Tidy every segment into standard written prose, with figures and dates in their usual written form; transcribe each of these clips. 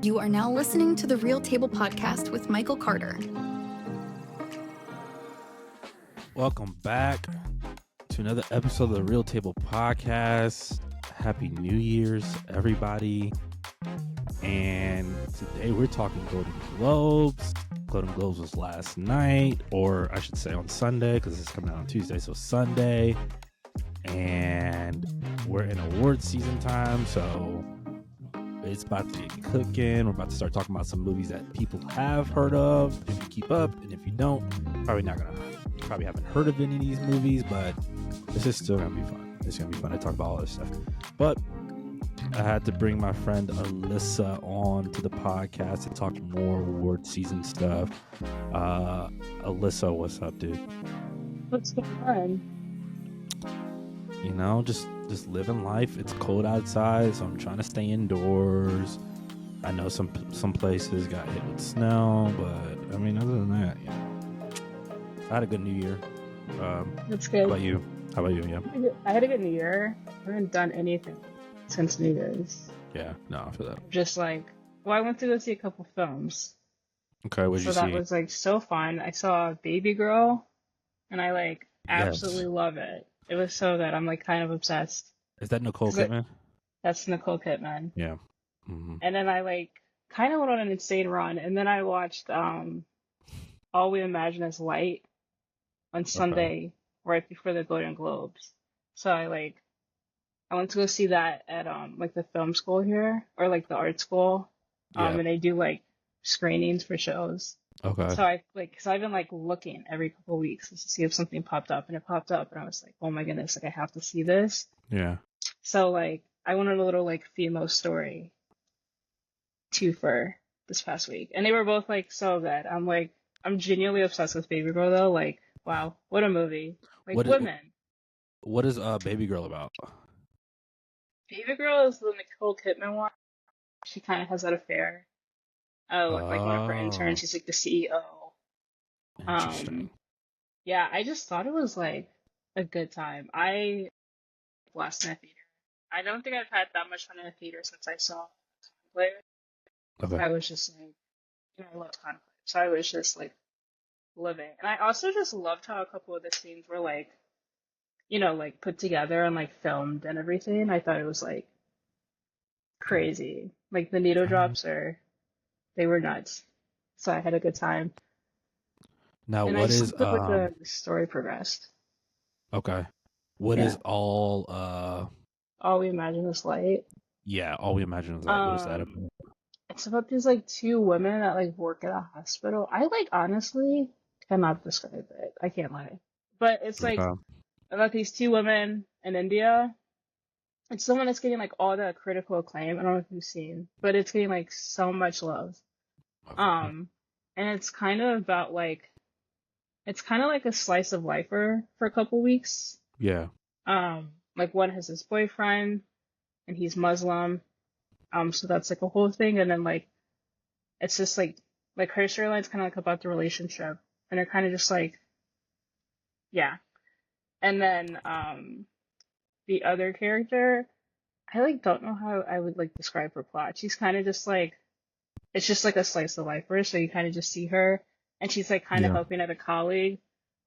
You are now listening to the Real Table Podcast with Michael Carter. Welcome back to another episode of the Real Table Podcast. Happy New Year's, everybody. And today we're talking Golden Globes. Golden Globes was last night, or I should say on Sunday, because it's coming out on Tuesday, so Sunday. And we're in award season time, so it's about to get cooking. We're about to start talking about some movies that people have heard of, if you keep up, and if you don't, probably haven't heard of any of these movies, but this is still gonna be fun. It's gonna be fun to talk about all this stuff. But I had to bring my friend Alyssa on to the podcast to talk more award season stuff. Alyssa, what's up, dude? What's going on? You know, just living life. It's cold outside, so I'm trying to stay indoors. I know some places got hit with snow, but I mean, other than that, yeah. I had a good New Year. That's good. How about you? Yeah. I had a good New Year. I haven't done anything since New Year's. Yeah, no, I feel that. Just I went to go see a couple films. Okay, what did you see? So that was so fun. I saw Baby Girl, and I absolutely love it. It was so good. I'm kind of obsessed. Is that Nicole Kidman? That's Nicole Kidman. Yeah. Mm-hmm. And then I kind of went on an insane run, and then I watched All We Imagine Is Light on Sunday, right before the Golden Globes. So I went to go see that at the film school here, or the art school. And they do screenings for shows. Okay. So I've been looking every couple of weeks to see if something popped up, and it popped up, and I was like, oh my goodness, I have to see this. Yeah. So I went on a little female story twofer this past week, and they were both so good. I'm genuinely obsessed with Baby Girl though. Wow, what a movie! Women. What is Baby Girl about? Baby Girl is the Nicole Kidman one. She kind of has that affair. One of her interns. She's the CEO. Interesting. Yeah, I just thought it was a good time. I blasted in a theater. I don't think I've had that much fun in a theater since I saw Conclave. Okay. I was just I love Conclave, so I was just living. And I also just loved how a couple of the scenes were put together and filmed and everything. I thought it was crazy. The needle drops they were nuts. So I had a good time. Now, and what I is the story progressed? Okay. What is All We Imagine Is Light? Yeah, All We Imagine Is Light. What is that about? It's about these two women that work at a hospital. I honestly cannot describe it. I can't lie. But it's about these two women in India. It's the one that's getting all the critical acclaim. I don't know if you've seen, but it's getting so much love. And it's kind of about it's kind of like a slice of life for a couple weeks. Yeah. One has this boyfriend, and he's Muslim. So that's a whole thing, and then it's just her storyline's kind of about the relationship, and they're kind of just yeah. And then the other character, I don't know how I would describe her plot. She's kind of just it's just a slice of life for her, so you kind of just see her, and she's kind of helping out a colleague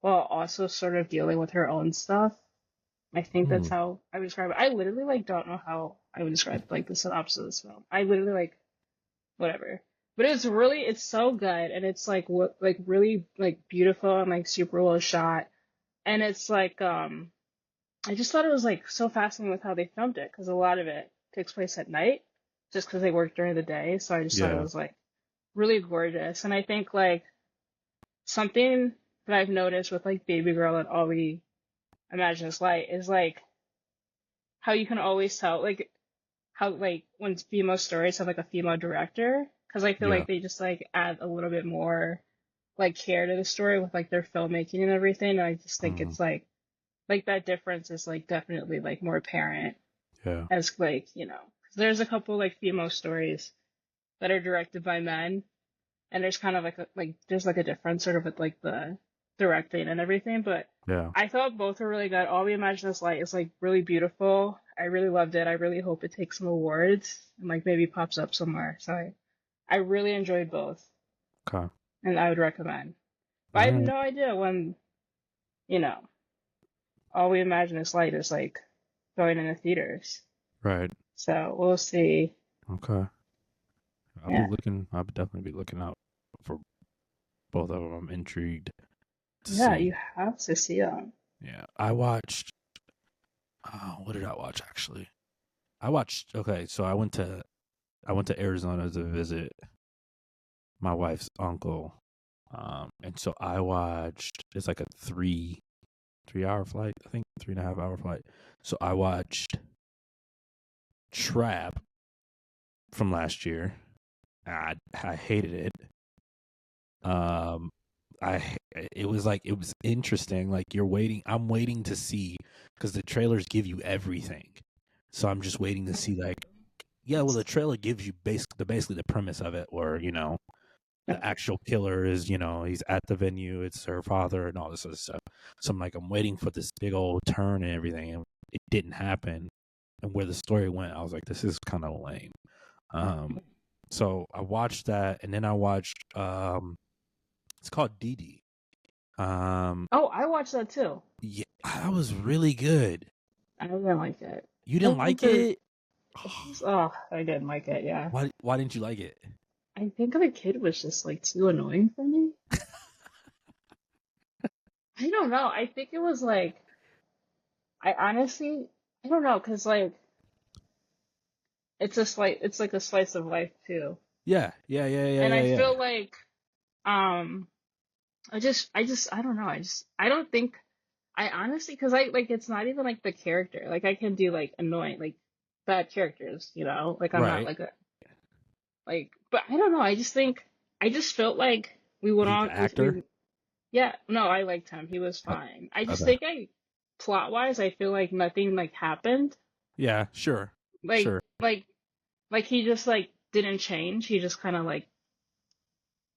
while also sort of dealing with her own stuff. I think that's how I would describe it. I literally don't know how I would describe the synopsis of this film. I literally whatever. But it's so good, and it's really beautiful and super well shot. And it's I just thought it was so fascinating with how they filmed it, because a lot of it takes place at night, just because they work during the day. So I just thought it was really gorgeous. And I think something that I've noticed with Baby Girl and All We Imagine Is Light is how you can always tell how when female stories have a female director, because I feel they just add a little bit more care to the story with their filmmaking and everything. And I just think it's that difference is definitely more apparent. Yeah. As there's a couple female stories that are directed by men, and there's kind of there's a difference sort of with the directing and everything, but yeah, I thought both were really good. All We Imagine Is Light is really beautiful. I really loved it. I really hope it takes some awards and maybe pops up somewhere. So I really enjoyed both, Okay. and I would recommend. But I All have right. no idea when, you know, all we imagine is light is like going into theaters. Right. So we'll see. Okay. Yeah, I'll definitely be looking out for both of them. I'm intrigued to yeah, see. you have to see them. Yeah. I watched, what did I watch actually? Okay, so I went to Arizona to visit my wife's uncle. And so I watched, it's like a 3 hour flight, I think 3.5 hour flight. So I watched Trap from last year. I hated it. Um, it was interesting. Like I'm waiting to see because the trailers give you everything. So I'm just waiting to see like, yeah, well, the trailer gives you basically the premise of it, where the actual killer is, he's at the venue, it's her father, and all this other stuff. So I'm waiting for this big old turn and everything, and it didn't happen. And where the story went, I was like, this is kind of lame. So I watched that, and then I watched it's called Dee. Oh, I watched that too. Yeah, that was really good. I didn't like it. You I didn't think like it? I didn't like it. Yeah, Why didn't you like it? I think the kid was just like too annoying for me. I don't know. I think it was like I honestly I don't know because like it's like a slice of life too, Yeah, and I yeah. feel like um I don't know. I don't think I honestly because I like it's not even like the character. Like I can do like annoying like bad characters, you know. Like I'm not Right. like a like but I don't know. I just felt like we You went think the on actor? yeah no I liked him. He was fine. I just Okay. think I plot wise I feel like nothing like happened. Yeah, sure. Like Sure. like like he just like didn't change. He just kind of like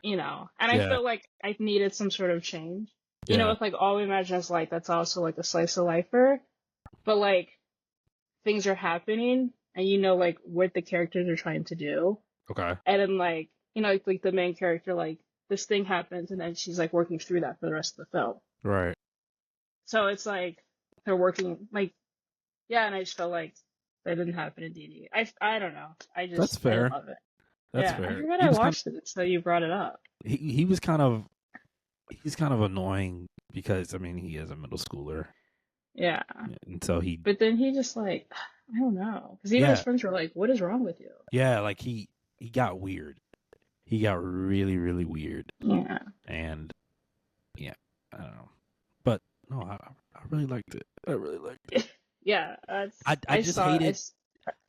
you know. And I Yeah, felt like I needed some sort of change. You know, yeah. with like all we imagine is light, that's also like a slice of lifer. But like things are happening and you know like what the characters are trying to do. Okay. And then like, you know, like the main character, like this thing happens and then she's like working through that for the rest of the film. Right. So it's like they're working like yeah, and I just felt like that didn't happen in DD. I don't know. That's I didn't fair. love it. That's Yeah, I fair. forgot I watched it, so you brought it up. He was he's kind of annoying because I mean he is a middle schooler, Yeah. and so But then he just like I don't know, because even his yeah, friends were like, "What is wrong with you?" like he got weird. He got really really weird, Yeah, and yeah, I don't know, but no, I really liked it. I really liked it. yeah. That's I just hated s-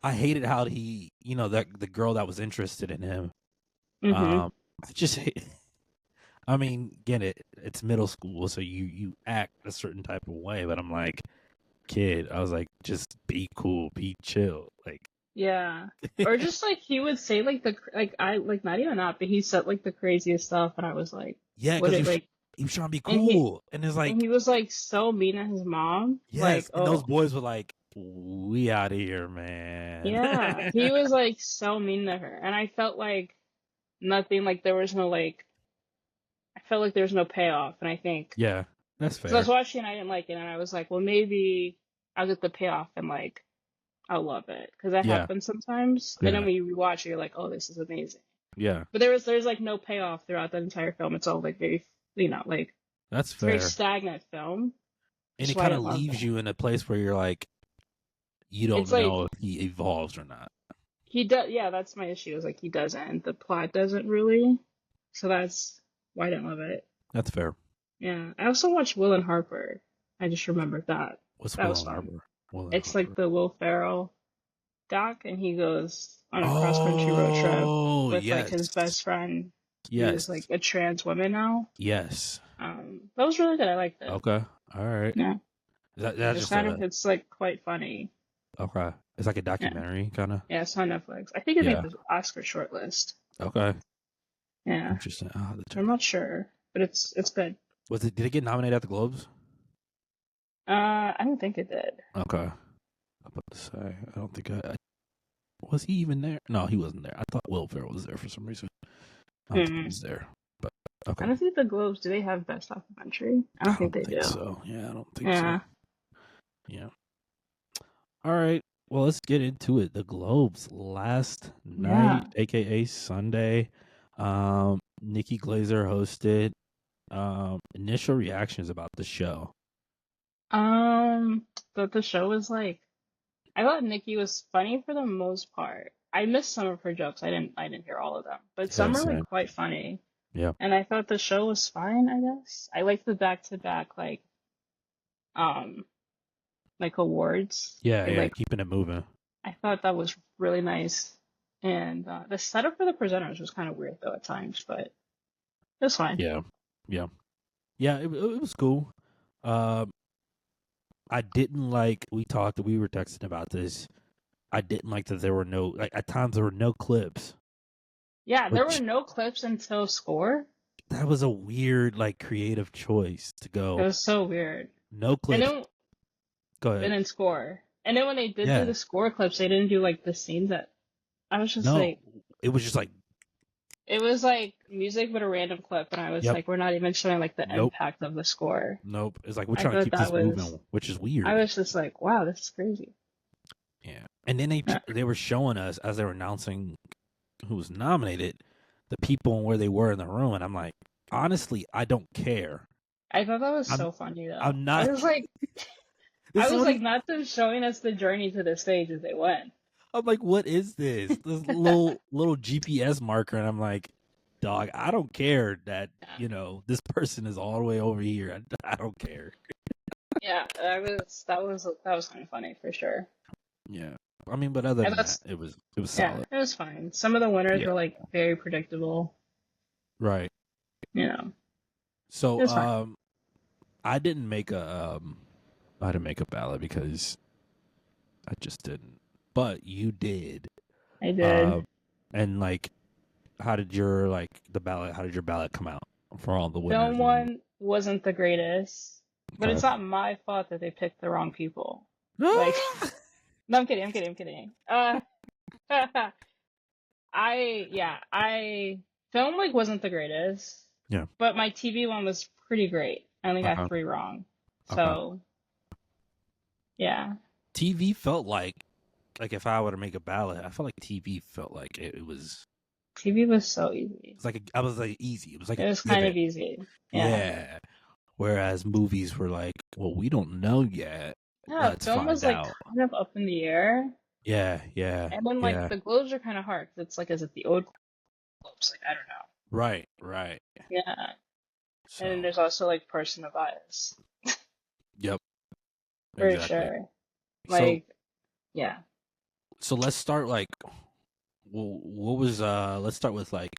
I hated how he that the girl that was interested in him. Mhm. I just hate. I mean, again, it's middle school, so you act a certain type of way. But I'm like, kid, I was like, just be cool, be chill, like, Yeah. Or just like he would say like I like not even that, but he said like the craziest stuff, and I was like, yeah, "What because it like?" he was trying to be And cool, and it's like, he was like so mean at his mom. Like, yes, and those oh boys were like, we out of here, man. yeah, he was like so mean to her, and I felt like nothing. Like there was no like I felt like there was no payoff, and I think Yeah, that's because I was fair. watching and I didn't like it, and I was like, well, maybe I'll get the payoff and like I'll love it because that Yeah, happens sometimes. And then yeah, when you rewatch it, you're like, oh, this is amazing. yeah, But there's like no payoff throughout the entire film. It's all like very you know like that's it's a very fair. stagnant film. And That's it why I kind of didn't love leaves it. you in a place where you're like, you It's don't like know if he evolves or not. he does. Yeah, that's my issue. Is like he doesn't. The plot doesn't really. So that's why I didn't love it. That's fair. Yeah. I also watched Will and Harper. I just remembered that. What's That Will was and fun. Harper? Will and It's like Harper. the Will Ferrell doc, and he goes on a cross country road trip Oh, with like yes. his best friend, who's Yes. like a trans woman now. Yes. That was really good. I liked it. Okay. All right. Yeah, That's it's just kind of it's like quite funny. okay. It's like a Yeah, documentary kind of. yeah, it's on Netflix. I think it made Yeah. the Oscar shortlist. Okay. Yeah, Interesting. I'll have to check. I'm not sure, but it's good. Did it get nominated at the Globes? I don't think it did. Okay. I'm about to say. I don't think I Was he even there? No, he wasn't there. I thought Will Ferrell was there for some reason. I don't think he Hmm. was there. But I okay. don't think the Globes, do they have best documentary? I don't I think don't they think do. so. Yeah, I don't think Yeah. so. Yeah. All right. Well, let's get into it. The Globes last Yeah. night, aka Sunday. Nikki Glazer hosted. Initial reactions about the show. But the show was like, I thought Nikki was funny for the most part. I missed some of her jokes. I didn't hear all of them, but some Yes, were like man. quite funny. Yeah. And I thought the show was fine, I guess. I liked the back to back um like awards. Yeah, It yeah. like Keeping it moving. I thought that was really nice. And the setup for the presenters was kind of weird though at times, but it was fine. Yeah. Yeah. Yeah, it was cool. Um, I didn't like. We were texting about this. I didn't like that there were no like at times there were no clips, Yeah, there were which no clips until score. that was a weird like creative choice to It go was so weird. no And clips. then Go and ahead. then score. And then when they did do Yeah, the score clips, they didn't do like the scenes that I was just no, like, it was just like it was like music with a random clip, and I was yep, like, we're not even showing like the nope, impact of the score. nope. It's like we're I trying to thought keep that this was, moving, which is I weird. was just like, wow, this is crazy. Yeah, and then Yeah. they were showing us as they were announcing who was nominated, the people and where they were in the room, and I'm like, honestly, I don't care. I thought that was I'm so funny though. I'm I not. was like, This I is was what like, not them showing us the journey to the stage as they went. I'm like, what is this? This little GPS marker, and I'm like, dog, I don't care that this person is all the way over here. I don't care. Yeah, that was kind of funny for sure. Yeah, I mean, but other And than that, that's it was yeah, solid. it was fine. Some of the winners Yeah, were like very predictable. right. You know, it So, was fine. I didn't make a ballot because I just didn't, but you did. I did. Uh, and like, how did your ballot? How did your ballot come out for all the winners? Film one wasn't the greatest, but it's Okay. not my fault that they picked the wrong people. Like, no, I'm kidding. I'm kidding. I'm kidding. I film like wasn't the greatest, Yeah. but my TV one was pretty great. I only got Okay. 3 wrong, Okay. so yeah. TV felt like if I were to make a ballot, I felt like TV felt like it was. TV was so easy. It's like I was like easy. It was like It a was kind given. of easy. Yeah. Yeah. Whereas movies were like, well, we don't know yet. Yeah, Let's film was find like out. kind of up in the air, Yeah. Yeah. and then like Yeah. the globes are kind of hard 'cause it's like, is it the old globes? Like I don't know. Right. Right. Yeah, and then So. there's also like personal bias Yep. for Exactly. sure. So. Like yeah. So let's start like. Well, what was let's start with like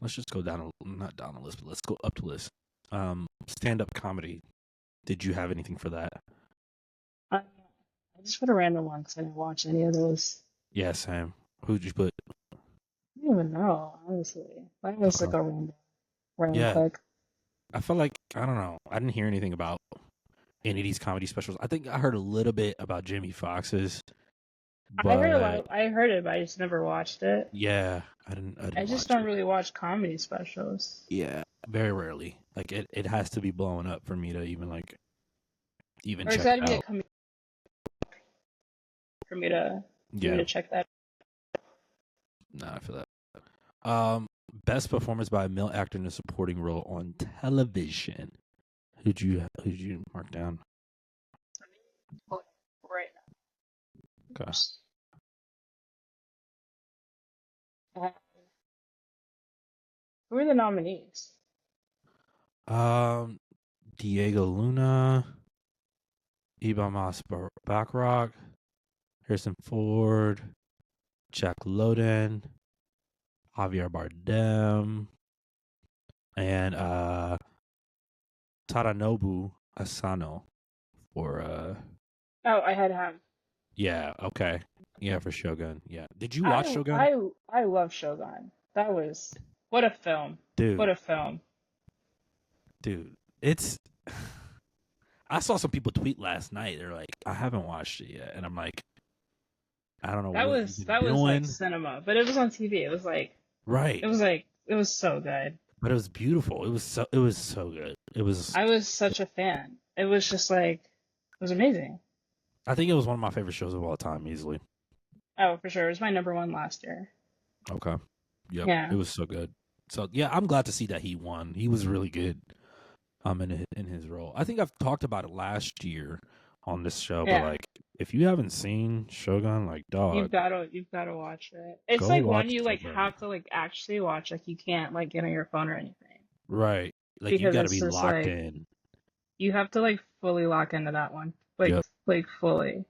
let's just go down not down the list, but let's go up the list. Stand up comedy. Did you have anything for that? I just put a random one because I didn't watch any of those. Yeah, Sam. Who'd you put? I don't even know, honestly. That was like Okay. a random Yeah, click. I felt like I don't know. I didn't hear anything about any of these comedy specials. I think I heard a little bit about Jamie Foxx's, I heard a but lot. I heard it, but I just never watched it. yeah, I didn't I just watch don't it. really watch comedy specials. Yeah, very rarely. Like it has to be blowing up for me to even Or it's check gotta it be a out. comedy for me to Yeah, check that. nah, I feel that. Best performance by a male actor in a supporting role on television. Who'd you mark down? Right Okay. now. Who are the nominees? Diego Luna, Ibamas Bacrock, Harrison Ford, Jack Lowden, Javier Bardem, and Tadanobu Asano for Oh, I had him. yeah, okay. Yeah, for Shogun. Yeah. Did you watch Shogun? I love Shogun. That was what a film. Dude, What a film. it's I saw some people tweet last night. They're like, I haven't watched it yet. And I'm like, I don't know That what was you've that been was like doing. cinema, but it was on TV. Right. It was so good. But it was beautiful. It was so good. It was. I was such a fan. It was just like it was amazing. I think it was one of my favorite shows of all time, easily. Oh, for sure. It was my number one last year. Okay. Yep. Yeah. It was so good. So yeah, I'm glad to see that he won. He was really good. In his role. I think I've talked about it last year on this show, but Yeah. like, if you haven't seen Shogun, like, dog, You've gotta watch it. It's go like watch one you like Shogun. have to like actually watch. Like you can't like get on your phone or anything. Right. Like, you Because got to it's be just locked like in. you have to like fully lock into that one. Yep. Like fully.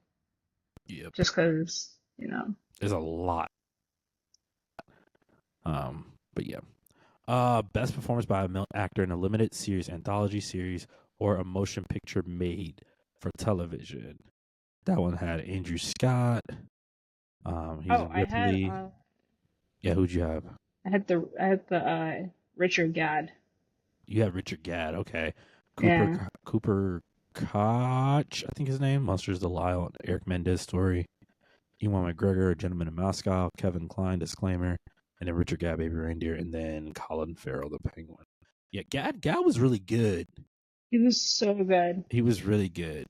Yep. Just because, you know. There's a lot. But yeah. Best performance by a male actor in a limited series, anthology series, or a motion picture made for television. That one had Andrew Scott. He's Oh, Ripley. Yeah, who'd you have? I had the Richard Gadd. You have Richard Gadd. Okay. Yeah. Cooper Koch, I think his name. Monsters of the Lyle, Eric Mendez story. Ewan McGregor, A Gentleman in Moscow. Kevin Kline, Disclaimer. And then Richard Gadd, Baby Reindeer. And then Colin Farrell, The Penguin. Yeah, Gadd was really good. He was so good. He was really good.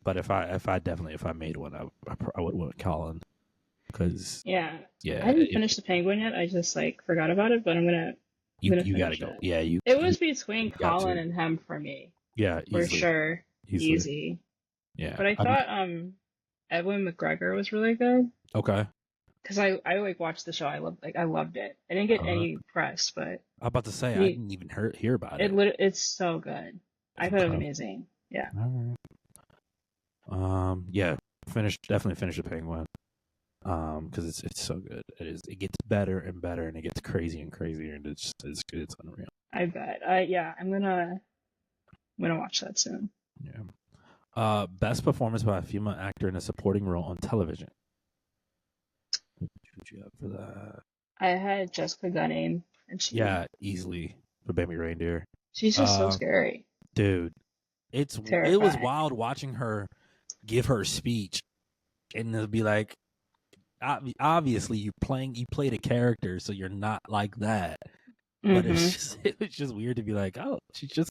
But if I made one, I would want Colin, because Yeah. yeah, I haven't finished The Penguin yet. I just like forgot about it, but I'm gonna you gotta finish go. it. Yeah, It was between got Colin to. and him for me. Yeah, For easily. sure. Easily. Easy. Yeah, But I thought Edwin McGregor was really good. okay. Because I like watched the show. I loved it. I didn't get any press, but I'm about to say, I didn't even hear about it. it's so good. I thought it was amazing. Yeah. All right. Yeah, definitely finish The Penguin. Because it's so good. It gets better and better, and it gets crazy and crazier, and it's good. It's unreal. I bet. Yeah, I'm gonna watch that soon. Yeah. Best performance by a female actor in a supporting role on television. What you have for that? I had Jessica Gunning, and easily for Baby Reindeer. she's just so scary. Dude, it was Terrifying. wild watching her give her speech, and it'll be like, obviously you played a character, so you're not like that. But it was just weird to be like, oh, she's just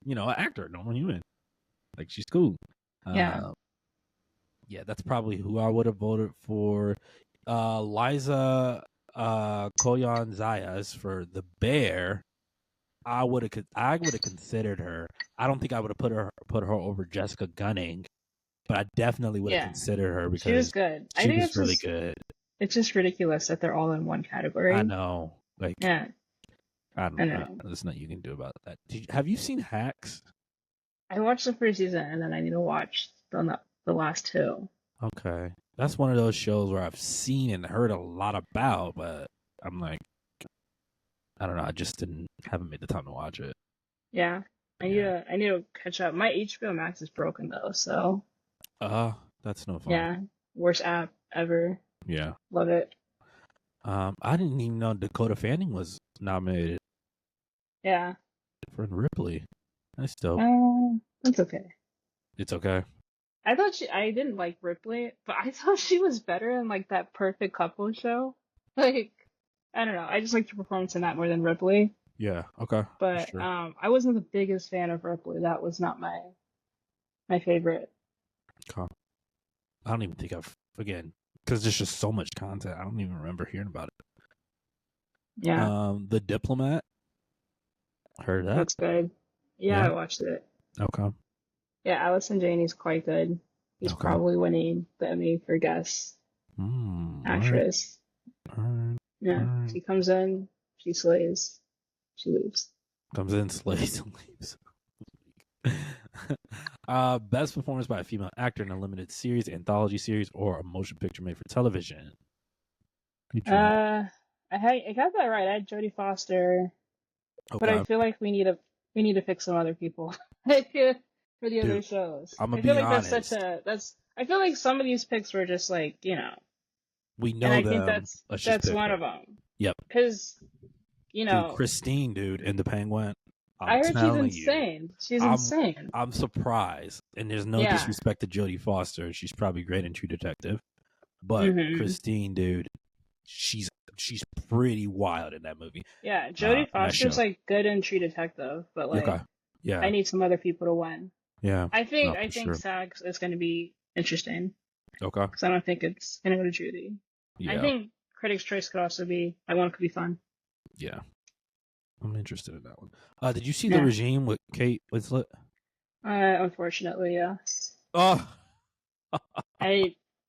an actor, normal human. Like, she's cool. Yeah. Yeah, that's probably who I would have voted for. Liza Koyan Zayas for The Bear. I would have considered her. I don't think I would have put her over Jessica Gunning, but I definitely would have considered her because she was good. I think was really good. It's just ridiculous that they're all in one category. I know. Like, yeah. I don't know. There's nothing you can do about that. Have you seen Hacks? I watched the first season, and then I need to watch the last two. Okay. That's one of those shows where I've seen and heard a lot about, but I'm like, I don't know. I just haven't made the time to watch it. Yeah. I need to catch up. My HBO Max is broken though, so. That's no fun. Yeah. Worst app ever. Yeah. Love it. I didn't even know Dakota Fanning was nominated. Yeah. For Ripley. That's dope. It's okay. It's okay. I didn't like Ripley, but I thought she was better in like that Perfect Couple show. Like, I don't know. I just liked her performance in that more than Ripley. Yeah. Okay. But sure. I wasn't the biggest fan of Ripley. That was not my favorite. Okay. I don't even think because there's just so much content. I don't even remember hearing about it. Yeah. The Diplomat. Heard that? That's good. Yeah, I watched it. Okay. Yeah, Alyssa Janney's quite good. He's probably winning the Emmy for Guest Actress. All right. Yeah, she comes in, she slays, she leaves. Comes in, slays, and leaves. Best performance by a female actor in a limited series, anthology series, or a motion picture made for television. I got that right. I had Jodie Foster, but I feel like we need to fix some other people for the other shows. I'm gonna be honest. I feel like some of these picks were just like, we know and I them. think that's one of them. Yep. Because, Dude, Christine, dude, in The Penguin. I I'm heard she's telling you, insane. She's I'm insane. I'm surprised, and there's no Yeah. disrespect to Jodie Foster. She's probably great in True Detective, but Hmm. Christine, dude, she's pretty wild in that movie. Yeah, Jodie In that Foster's show. like good in True Detective, but Okay. like Yeah. I need some other people to win. Yeah. I think No, I for think sure. SAG is going to be interesting Okay. because I don't think it's going to go to Judy. I Yeah. think Critics' Choice could also be like one could be fun. Yeah. I'm interested in that one. Did you see The Yeah. Regime with Kate Winslet? Unfortunately, yeah. Oh,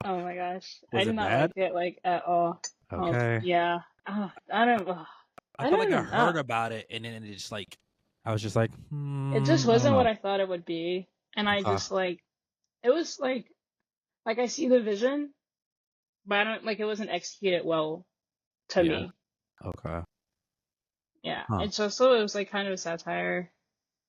Oh my gosh, I was did it not bad? like it like at all. Oh Okay. yeah. I don't. I I felt don't like I even know. heard about it, and then it just like I was just like, It just I don't wasn't what know. I thought it would be, and I Okay. just like it was like I see the vision, but I don't like it wasn't executed well to Yeah. me. Okay. Yeah, Huh. and so it was like kind of a satire,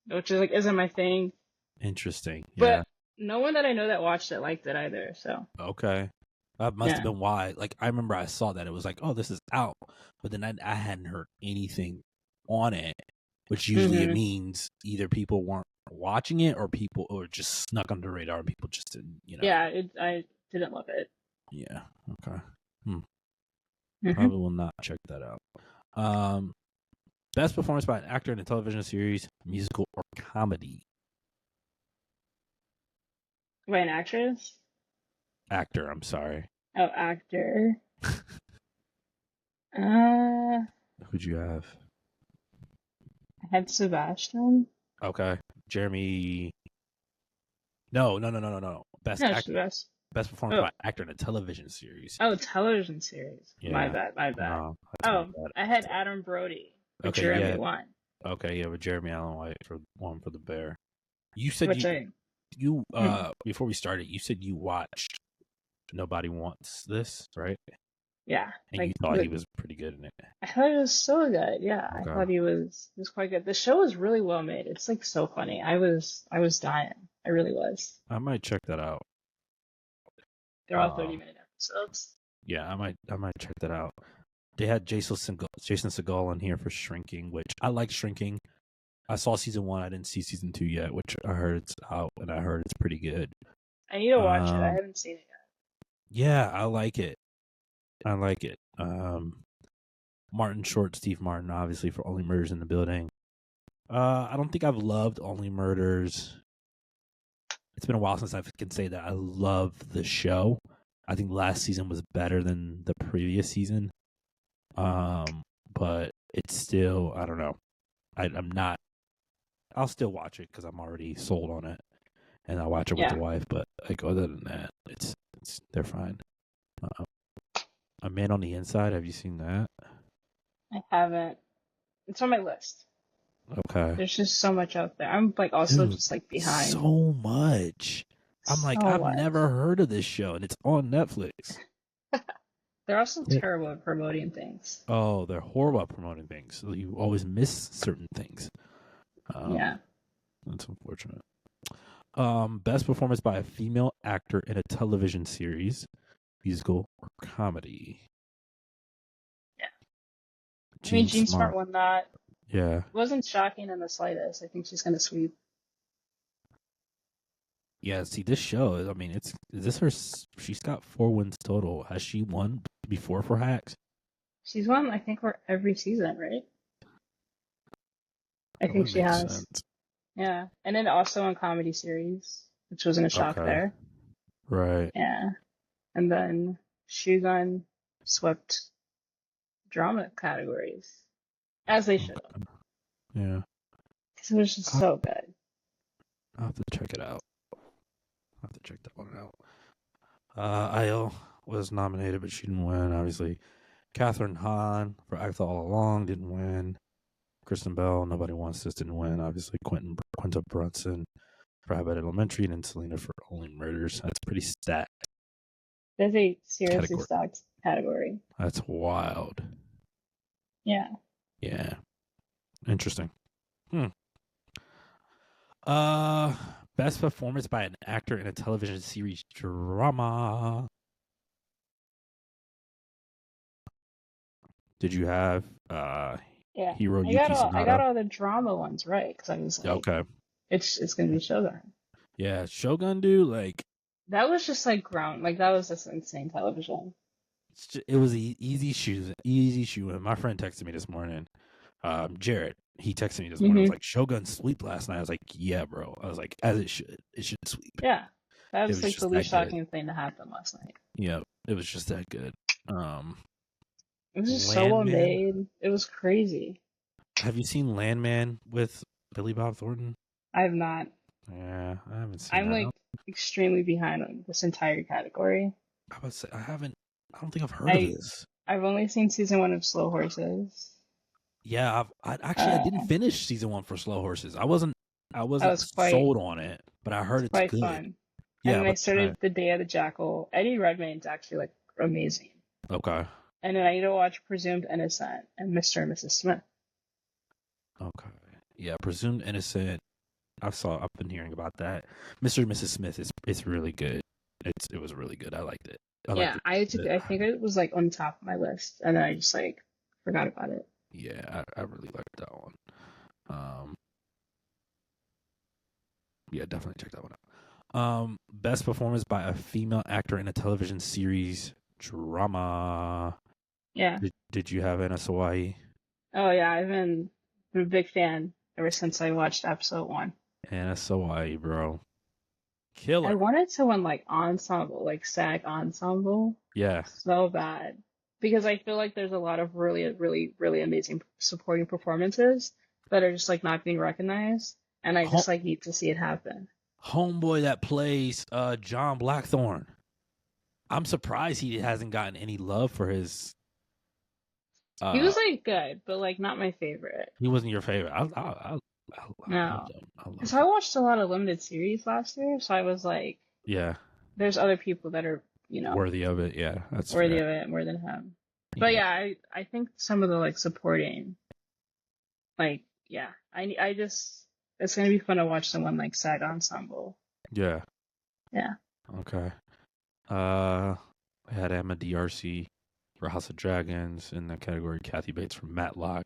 which is like isn't my thing. Interesting. Yeah. But no one that I know that watched it liked it either. So Okay. That must have yeah. been why. Like I remember I saw that it was like, oh, this is out, but then I hadn't heard anything on it, which usually it Hmm. means either people weren't watching it or people or just snuck under the radar and people just didn't, Yeah, I didn't love it. Yeah. Okay. Hmm. Probably will not check that out. Best performance by an actor in a television series, musical, or comedy. By an actress? Actor, I'm sorry. Oh, actor. I Who'd you have? had Sebastian. Okay. Jeremy. No. Best No, actor. Sebastian. Best performance Oh, by actor in a television series. oh, television series. My Yeah. bad, my bad. No, that's my Oh, bad. I had Adam Brody for Okay, Jeremy yeah. One, Okay, yeah, with Jeremy Allen White for one for the Bear. You said which you mhm. before we started, you said you watched Nobody Wants This, right? Yeah, And you thought he was pretty good in it. I thought it was so good. Yeah, I Okay. thought he was quite good. The show was really well made. It's like so funny. I was dying. I really was. I might check that out. They're all 30-minute episodes. Yeah, I might check that out. They had Jason Segel in here for Shrinking, which I like Shrinking. I saw season 1. I didn't see season 2 yet, which I heard it's out, and I heard it's pretty good. I need to watch it. I haven't seen it yet. Yeah, I like it. Martin Short, Steve Martin, obviously for Only Murders in the Building. I don't think I've loved Only Murders. It's been a while since I can say that I love the show. I think last season was better than the previous season. But it's still, I don't know. I'm not. I'll still watch it because I'm already sold on it, and I'll watch it with the wife. But like other than that, it's they're fine. A Man on the Inside. Have you seen that? I haven't. It's on my list. Okay. There's just so much out there. I'm like also Dude, just like behind. so much. I'm like, I've never heard of this show, and it's on Netflix. They're also terrible at promoting things. Oh, they're horrible at promoting things. So you always miss certain things. Yeah. That's unfortunate. Best performance by a female actor in a television series, musical, or comedy. Yeah. I mean, Jean Smart won that. Yeah. It wasn't shocking in the slightest. I think she's going to sweep. Yeah, see, this show, I mean, is this her? She's got 4 wins total. Has she won before for Hacks? She's won, I think, for every season, right? I think she has. Sense. Yeah. And then also in comedy series, which wasn't a shock there. Right. Yeah. And then Shogun swept drama categories, as they should have. Yeah. Because it was just so good. I'll have to check it out. I'll have to check that one out. Ayo was nominated, but she didn't win, obviously. Catherine Hahn for Act All Along didn't win. Kristen Bell, Nobody Wants This, didn't win. Obviously, Quinta Brunson for Habit Elementary, and then Selena for Only Murders. That's pretty stacked. That's a seriously stacked category. That's wild. Yeah. Yeah. Interesting. Best performance by an actor in a television series drama. Did you have Yeah, Hiroyuki I got Sanada. all the drama ones right because I was like, Okay. it's gonna be Shogun. Yeah, Shogun, dude. Like, That was just like ground, like that was just insane television. it was easy shoe. And my friend texted me this morning. Jared, he texted me this morning. I was Hmm. like, Shogun sweep last night. I was like, yeah, bro. I was like, as it should. It should sweep. Yeah, that It was was like the just least that good. shocking thing to happen last night. Yeah, it was just that good. Um, It was just so well Landman. made. It was crazy. Have you seen Landman with Billy Bob Thornton? I have not. Yeah, I haven't seen I'm that. like extremely behind on this entire category. I would say I haven't. I don't think I've heard of I this. I've only seen season one of Slow Horses. Yeah, I didn't finish season 1 for Slow Horses. I wasn't That was sold on it, but I heard it's quite good. fun. And Yeah, then I but started The Day of the Jackal. Eddie Redmayne's actually like amazing. okay, And then I need to watch Presumed Innocent and Mr. and Mrs. Smith. okay, yeah, Presumed Innocent. I've been hearing about that. Mr. and Mrs. Smith is really good. It was really good. I liked it. I liked Yeah, it. I think it was like on top of my list, and then I just like forgot about it. Yeah, I really liked that one. Yeah, definitely check that one out. Best performance by a female actor in a television series drama. Yeah. Did you have Anna Sawai? Oh yeah, I'm a big fan ever since I watched episode one. Anna Sawai, bro. I Killer. wanted to win like ensemble, like SAG ensemble, Yeah. so bad because I feel like there's a lot of really, really, really amazing supporting performances that are just like not being recognized, and I just like need to see it happen. Homeboy that plays John Blackthorne. I'm surprised he hasn't gotten any love for his. He was like good, but like not my favorite. He wasn't your favorite. I No, loved him. because I watched a lot of limited series last year, so I was like, Yeah, there's other people that are, worthy of it. Yeah, that's worthy fair. of it more than him. But yeah, I think some of the like supporting, like yeah, I just it's gonna be fun to watch someone like SAG ensemble. Yeah. Yeah. Okay. I had Emma DRC for House of Dragons in the category. Kathy Bates for Matlock.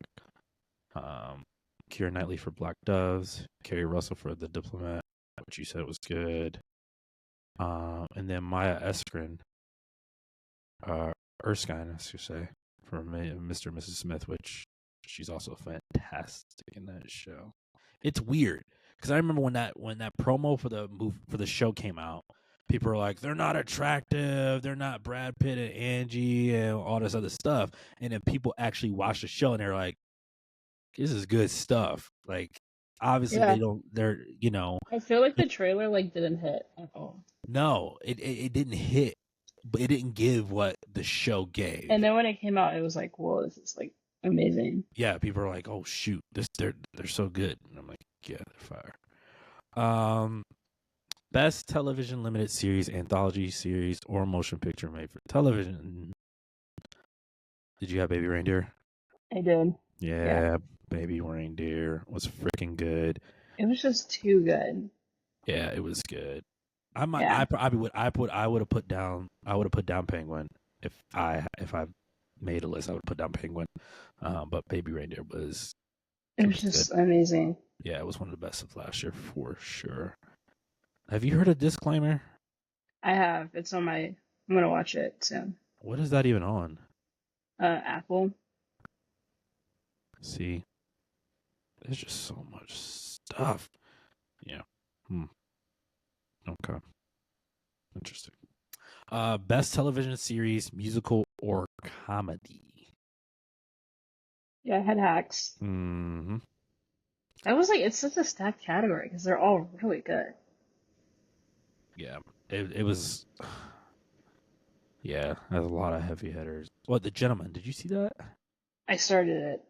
Keira Knightley for Black Doves. Kerry Russell for The Diplomat, which you said was good. And then Maya Eskren, Erskine, I should say, for Mr. and Mrs. Smith, which she's also fantastic in that show. It's weird because I remember when that promo for the show came out, people were like, they're not attractive, they're not Brad Pitt and Angie and all this other stuff, and then people actually watched the show and they're like, this is good stuff. Like, obviously they're I feel like the trailer like didn't hit at all. No, it didn't hit, but it didn't give what the show gave. And then when it came out, it was like, whoa, this is like amazing. Yeah, people are like, oh shoot, they're so good. And I'm like, yeah, they're fire. Best television limited series, anthology series, or motion picture made for television. Did you have Baby Reindeer? I did. Yeah. Baby Reindeer was freaking good. It was just too good. Yeah, it was good. I would have put down Penguin if I made a list. I would put down Penguin, but Baby Reindeer was. It was just amazing. Yeah, it was one of the best of last year for sure. Have you heard of Disclaimer? I have. It's on my. I'm gonna watch it soon. What is that even on? Apple. See, there's just so much stuff. Yeah. Okay. Interesting. Best television series, musical or comedy? Yeah, I had Hacks. Mm-hmm. That was like, it's such a stacked category because they're all really good. Yeah, it was. Yeah, there's a lot of heavy hitters. What, The Gentleman? Did you see that? I started it.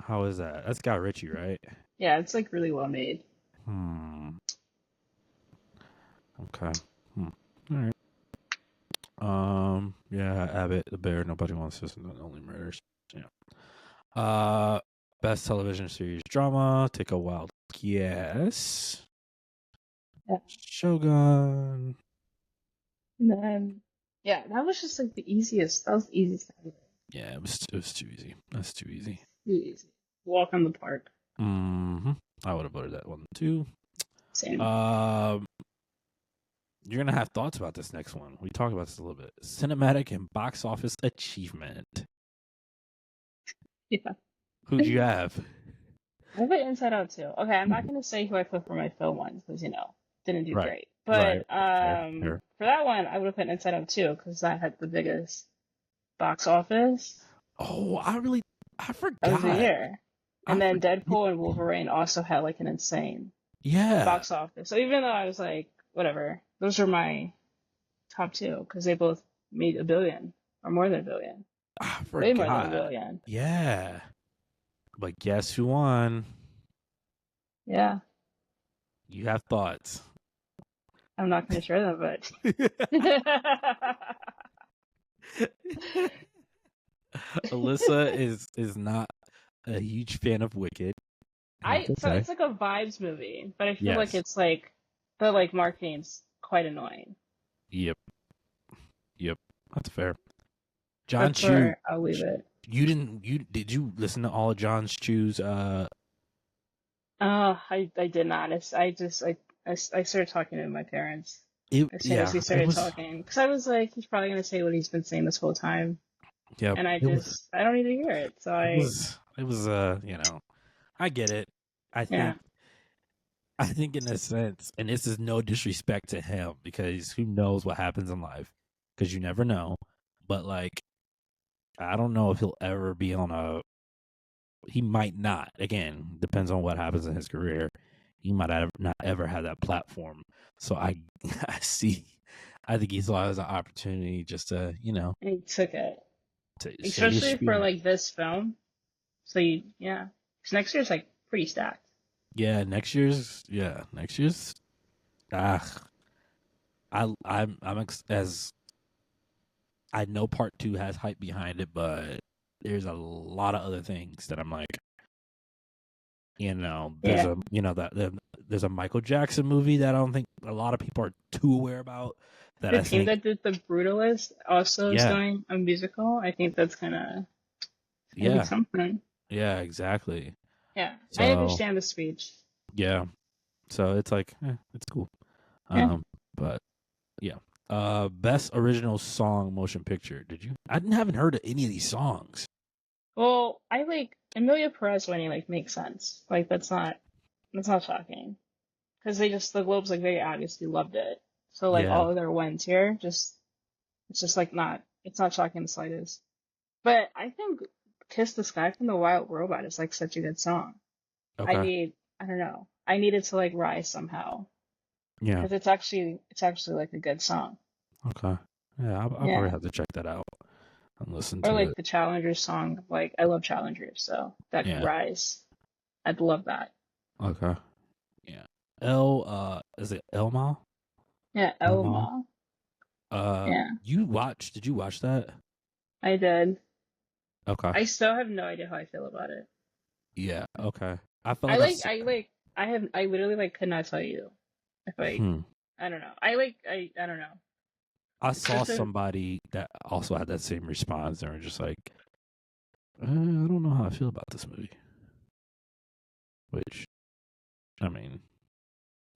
How is that? That's Guy Ritchie, right? Yeah, it's like really well made. Okay. All right. Yeah, Abbott the Bear. Nobody wants this. Only murders. Yeah. Best television series drama. Take a wild guess. Yeah. Shogun. And then, yeah, that was just like the easiest. That was the easiest category. Yeah, it was too easy. That's too easy. Too easy. walk in the park. I would have voted that one too. Same. You're gonna have thoughts about this next one. We talked about this a little bit. Cinematic and box office achievement. Yeah. Who'd you have? I put Inside Out too. Okay, I'm not gonna say who I put for my film ones because didn't do Right. great. But Fair. for that one, I would have put Inside Out too because that had the biggest box office Oh, I of the forgot. year. And I then forgot. Deadpool and Wolverine also had like an insane Yeah. box office. So even though I was like, whatever, those are my top two because they both made $1 billion or more than $1 billion. I Way more than $1 forgot. billion. Yeah. But guess who won? Yeah. You have thoughts. I'm not going to share them, but. Alyssa is not a huge fan of Wicked. So it's like a vibes movie, but I feel like Yes. it's like the like marketing's quite annoying. Yep. That's fair. John That's Chu. where I'll leave it. Did you listen to all of John Chu's I did not. I started talking to my parents as soon as we started talking because I was like, he's probably gonna say what he's been saying this whole time. Yeah. And I don't need to hear it. So it was I get it. I think in a sense, and this is no disrespect to him because who knows what happens in life because you never know. But like, I don't know if he'll ever be he might not. Again, depends on what happens in his career. He might have not ever had that platform. So I see. I think he saw it as an opportunity just to, and he took it, to especially for like this film. So because next year's like pretty stacked. Yeah, next year's. I'm as I know part 2 has hype behind it, but there's a lot of other things that I'm like, there's a Michael Jackson movie that I don't think a lot of people are too aware about. The team that did The Brutalist also is doing a musical. I think that's gonna be something. Yeah, exactly. Yeah, so, I understand the speech. Yeah, so it's like, it's cool. But yeah. Best original song motion picture. I haven't heard of any of these songs. Well, I like Emilia Perez winning makes sense. Like that's not shocking. Because the Globes very obviously loved it. So all of their wins here it's just it's not shocking in the slightest. But I think Kiss the Sky from the Wild Robot is such a good song. Okay. I don't know. I need it to rise somehow. Yeah. Because it's actually a good song. Okay. Yeah, I'll probably have to check that out and listen to it. Or the Challengers song. I love Challengers, so that Rise. I'd love that. Okay. Yeah. Is it Elma? Yeah, Elma. Did you watch that? I did. Okay. I still have no idea how I feel about it. Yeah, okay. I literally could not tell you if I don't know. I don't know. I saw somebody that also had that same response. They were just like, I don't know how I feel about this movie. Which, I mean,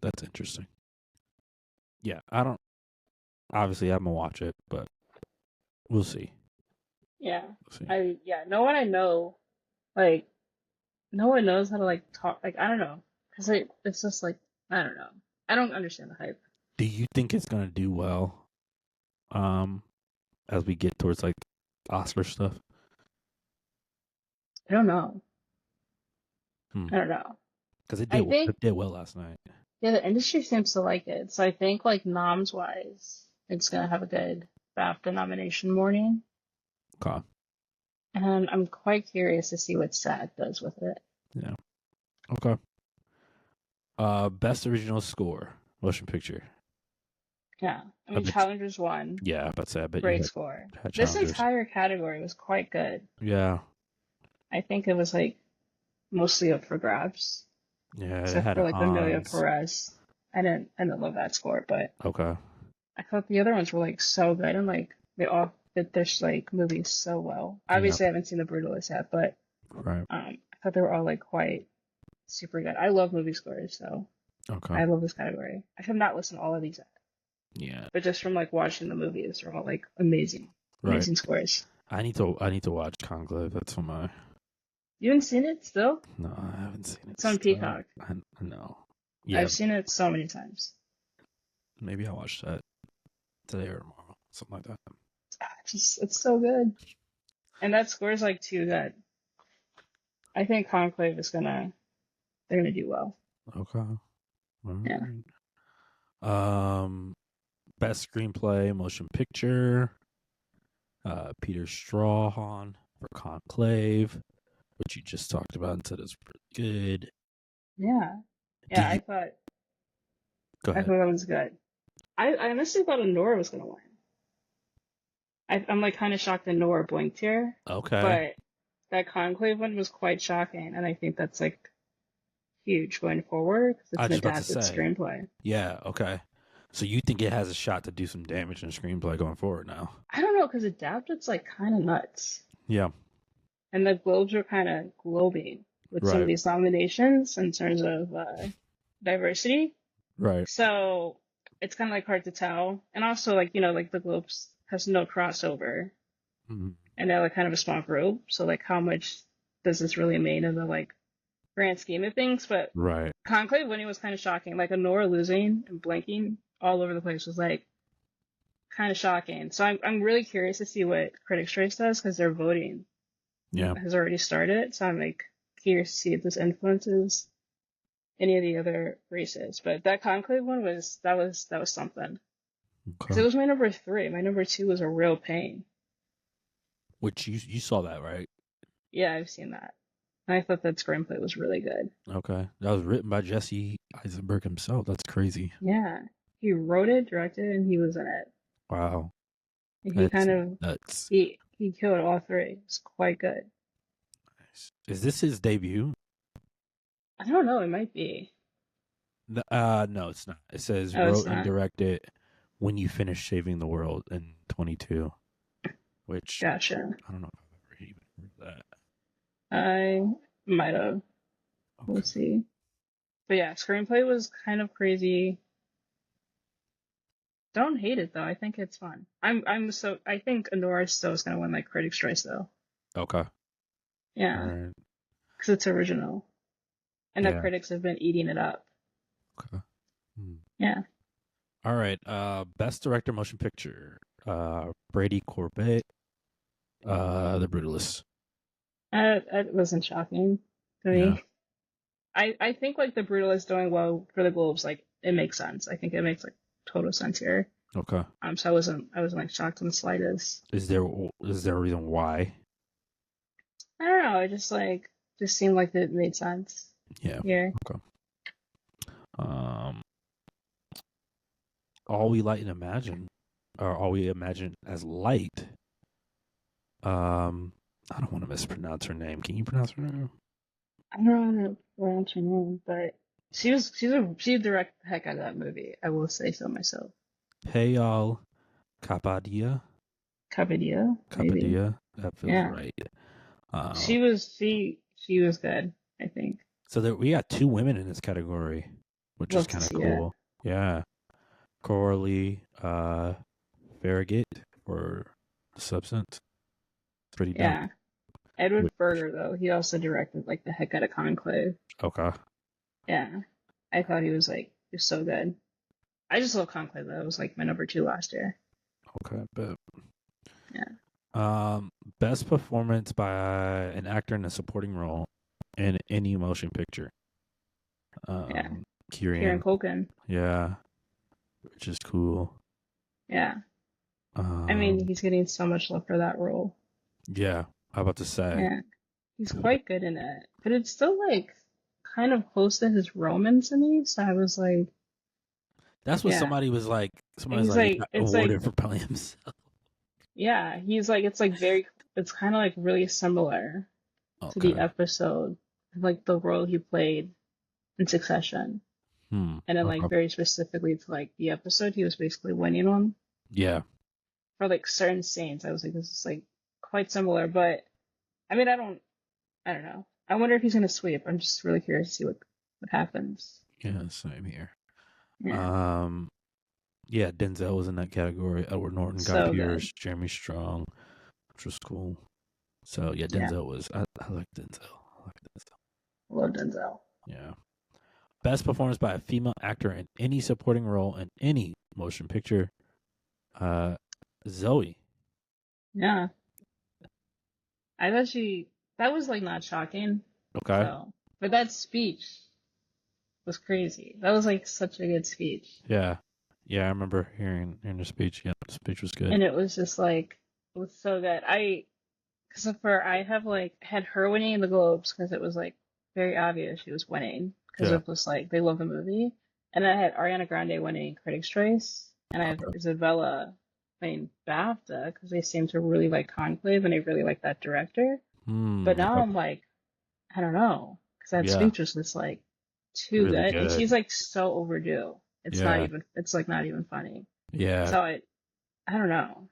that's interesting. Yeah, obviously I'm gonna watch it, but we'll see. Yeah. We'll see. No one I know, no one knows how to talk. I don't know. Because it's just I don't know. I don't understand the hype. Do you think it's gonna do well? As we get towards Oscar stuff. I don't know. I don't know. Because it did well last night. Yeah, the industry seems to like it. So I think noms wise, it's gonna have a good BAFTA nomination morning. Okay. And I'm quite curious to see what SAG does with it. Yeah. Okay. Best original score, motion picture. Yeah, I mean, Challengers won. Yeah, but I bet great score. This entire category was quite good. Yeah. I think it was mostly up for grabs. Yeah, except for Emilia Perez. I didn't love that score, but okay. I thought the other ones were so good and they all fit their movies so well. Obviously, I haven't seen The Brutalist yet, but right. I thought they were all like quite super good. I love movie scores, so Okay. I love this category. I have not listened to all of these yet, Yeah. but just from like watching the movies, they're all like amazing, Right. amazing scores. I need to watch Conclave. That's on my. You haven't seen it still? No, I haven't seen it. It's on still. Peacock. No. Yeah. I've seen it so many times. Maybe I'll watch that today or tomorrow, something like that. It's so good, and that score is like too good. I think Conclave is they're gonna do well. Okay. All Yeah. right. Best screenplay, motion picture. Peter Strahan for Conclave, which you just talked about and said is pretty good. Yeah. I thought Go I ahead. thought that was good. I honestly thought Nora was gonna win. I'm like kind of shocked that Nora blinked here, Okay. but that Conclave one was quite shocking, and I think that's like huge going forward because I it's was an about to adapted say. screenplay. Yeah. Okay. So you think it has a shot to do some damage in the screenplay going forward now? I don't know because adapted's like kind of nuts, Yeah. and the Globes are kind of globing with some of Right. these nominations in terms of diversity. Right. So it's kind of like hard to tell, and also like like the Globes has no crossover, Mhm. and they're like kind of a small group. So like how much does this really mean in the like grand scheme of things? But Right. Conclave winning was kind of shocking. Like Honora losing and blinking all over the place was like kind of shocking. So I'm really curious to see what Critics' Choice does because their voting Yeah. has already started. So I'm like curious to see if this influences any of the other races. But that Conclave one was something. Because Okay. it was my number 3. My number 2 was A Real Pain. Which you saw that, right? Yeah, I've seen that. And I thought that screenplay was really good. Okay. That was written by Jesse Eisenberg himself. That's crazy. Yeah. He wrote it, directed, and he was in it. Wow. And he That's kind of nuts. he killed all 3. It's quite good. Is this his debut? I don't know, it might be. No, it's not. It says Oh, it's wrote and not. directed When You Finish Saving the World in 22. Which Gotcha. I don't know if I've ever even heard that. I might have. Okay. We'll see. But yeah, screenplay was kind of crazy. Don't hate it though. I think it's fun. I think Honora still is gonna win like Critics' Choice though. Okay. Yeah, All right. because it's original, and the Yeah. critics have been eating it up. Okay. Yeah. All right. Best director motion picture. Brady Corbett. The Brutalist. It wasn't shocking to me. Yeah. I think like The Brutalist doing well for the Globes, like it makes sense. I think it makes like total sense here. Okay. So I wasn't like shocked in the slightest. Is there a reason why? I don't know. It just seemed like it made sense. Yeah. Here. Okay. All We Light and Imagine, or All We Imagine as Light. I don't want to mispronounce her name. Can you pronounce her name? I don't know how to pronounce her name, but she directed the heck out of that movie. I will say so myself. Payal Kapadia. Kapadia, maybe. Kapadia. That feels Yeah. right. She was good, I think. So we got 2 women in this category, which Love is to kind of see cool. Yeah. Coralie Farragut for The Substance. Pretty dope. Yeah. Edward Berger though, he also directed like the heck out of Conclave. Okay. Yeah. I thought he was so good. I just love Conclave though. It was like my number 2 last year. Okay, but Yeah. best performance by an actor in a supporting role in any motion picture. Yeah. Kieran. Kieran Culkin. Yeah, which is cool. Yeah. I mean, he's getting so much love for that role. Yeah, I was about to say. Yeah. He's quite good in it. But it's still like kind of close to his Romans to me, so I was like, That's what yeah. somebody was like. Somebody's He's like, like- he got it's awarded like- for playing himself. yeah, he's like, it's kind of like really similar to the episode, like the role he played in Succession. And then like very specifically to like the episode he was basically winning on. Yeah. For like certain scenes, I was like, this is like quite similar, but I mean, I don't know. I wonder if he's gonna sweep. I'm just really curious to see what happens. Yeah, same here. Yeah, Yeah, Denzel was in that category. Edward Norton, Guy so good. Pearce, Jeremy Strong, which was cool. So yeah, Yeah, Denzel was. I like Denzel. I like Denzel. love Denzel. Yeah. Best performance by a female actor in any supporting role in any motion picture. Zoe. Yeah, I thought that was like not shocking. Okay. So, but that speech was crazy. That was like such a good speech. Yeah. Yeah, I remember hearing the speech. Yeah, the speech was good. And it was just like, it was so good. Because I have like had her winning the Globes because it was like very obvious she was winning because Yeah. it was like they love the movie. And I had Ariana Grande winning Critics' Choice, and I have Okay. Isabella winning BAFTA because they seem to really like Conclave and they really like that director. But now Okay. I'm like, I don't know, because that Yeah. speech was just like too Really good, and good. she's like so overdue. Yeah. It's like not even funny. Yeah. So I don't know.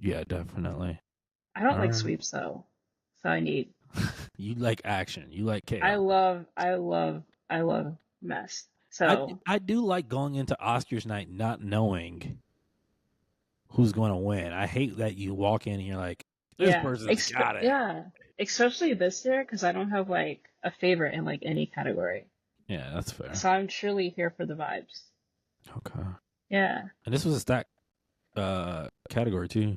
Yeah, definitely. I don't All like right. sweeps though, so I need. You like action. You like I chaos. love, I love, I love mess. So I do like going into Oscars night not knowing who's going to win. I hate that you walk in and you're like, this yeah, person's got it. yeah, especially this year because I don't have like a favorite in like any category. Yeah, that's fair. So I'm truly here for the vibes. Okay. Yeah, And this was a stack category too.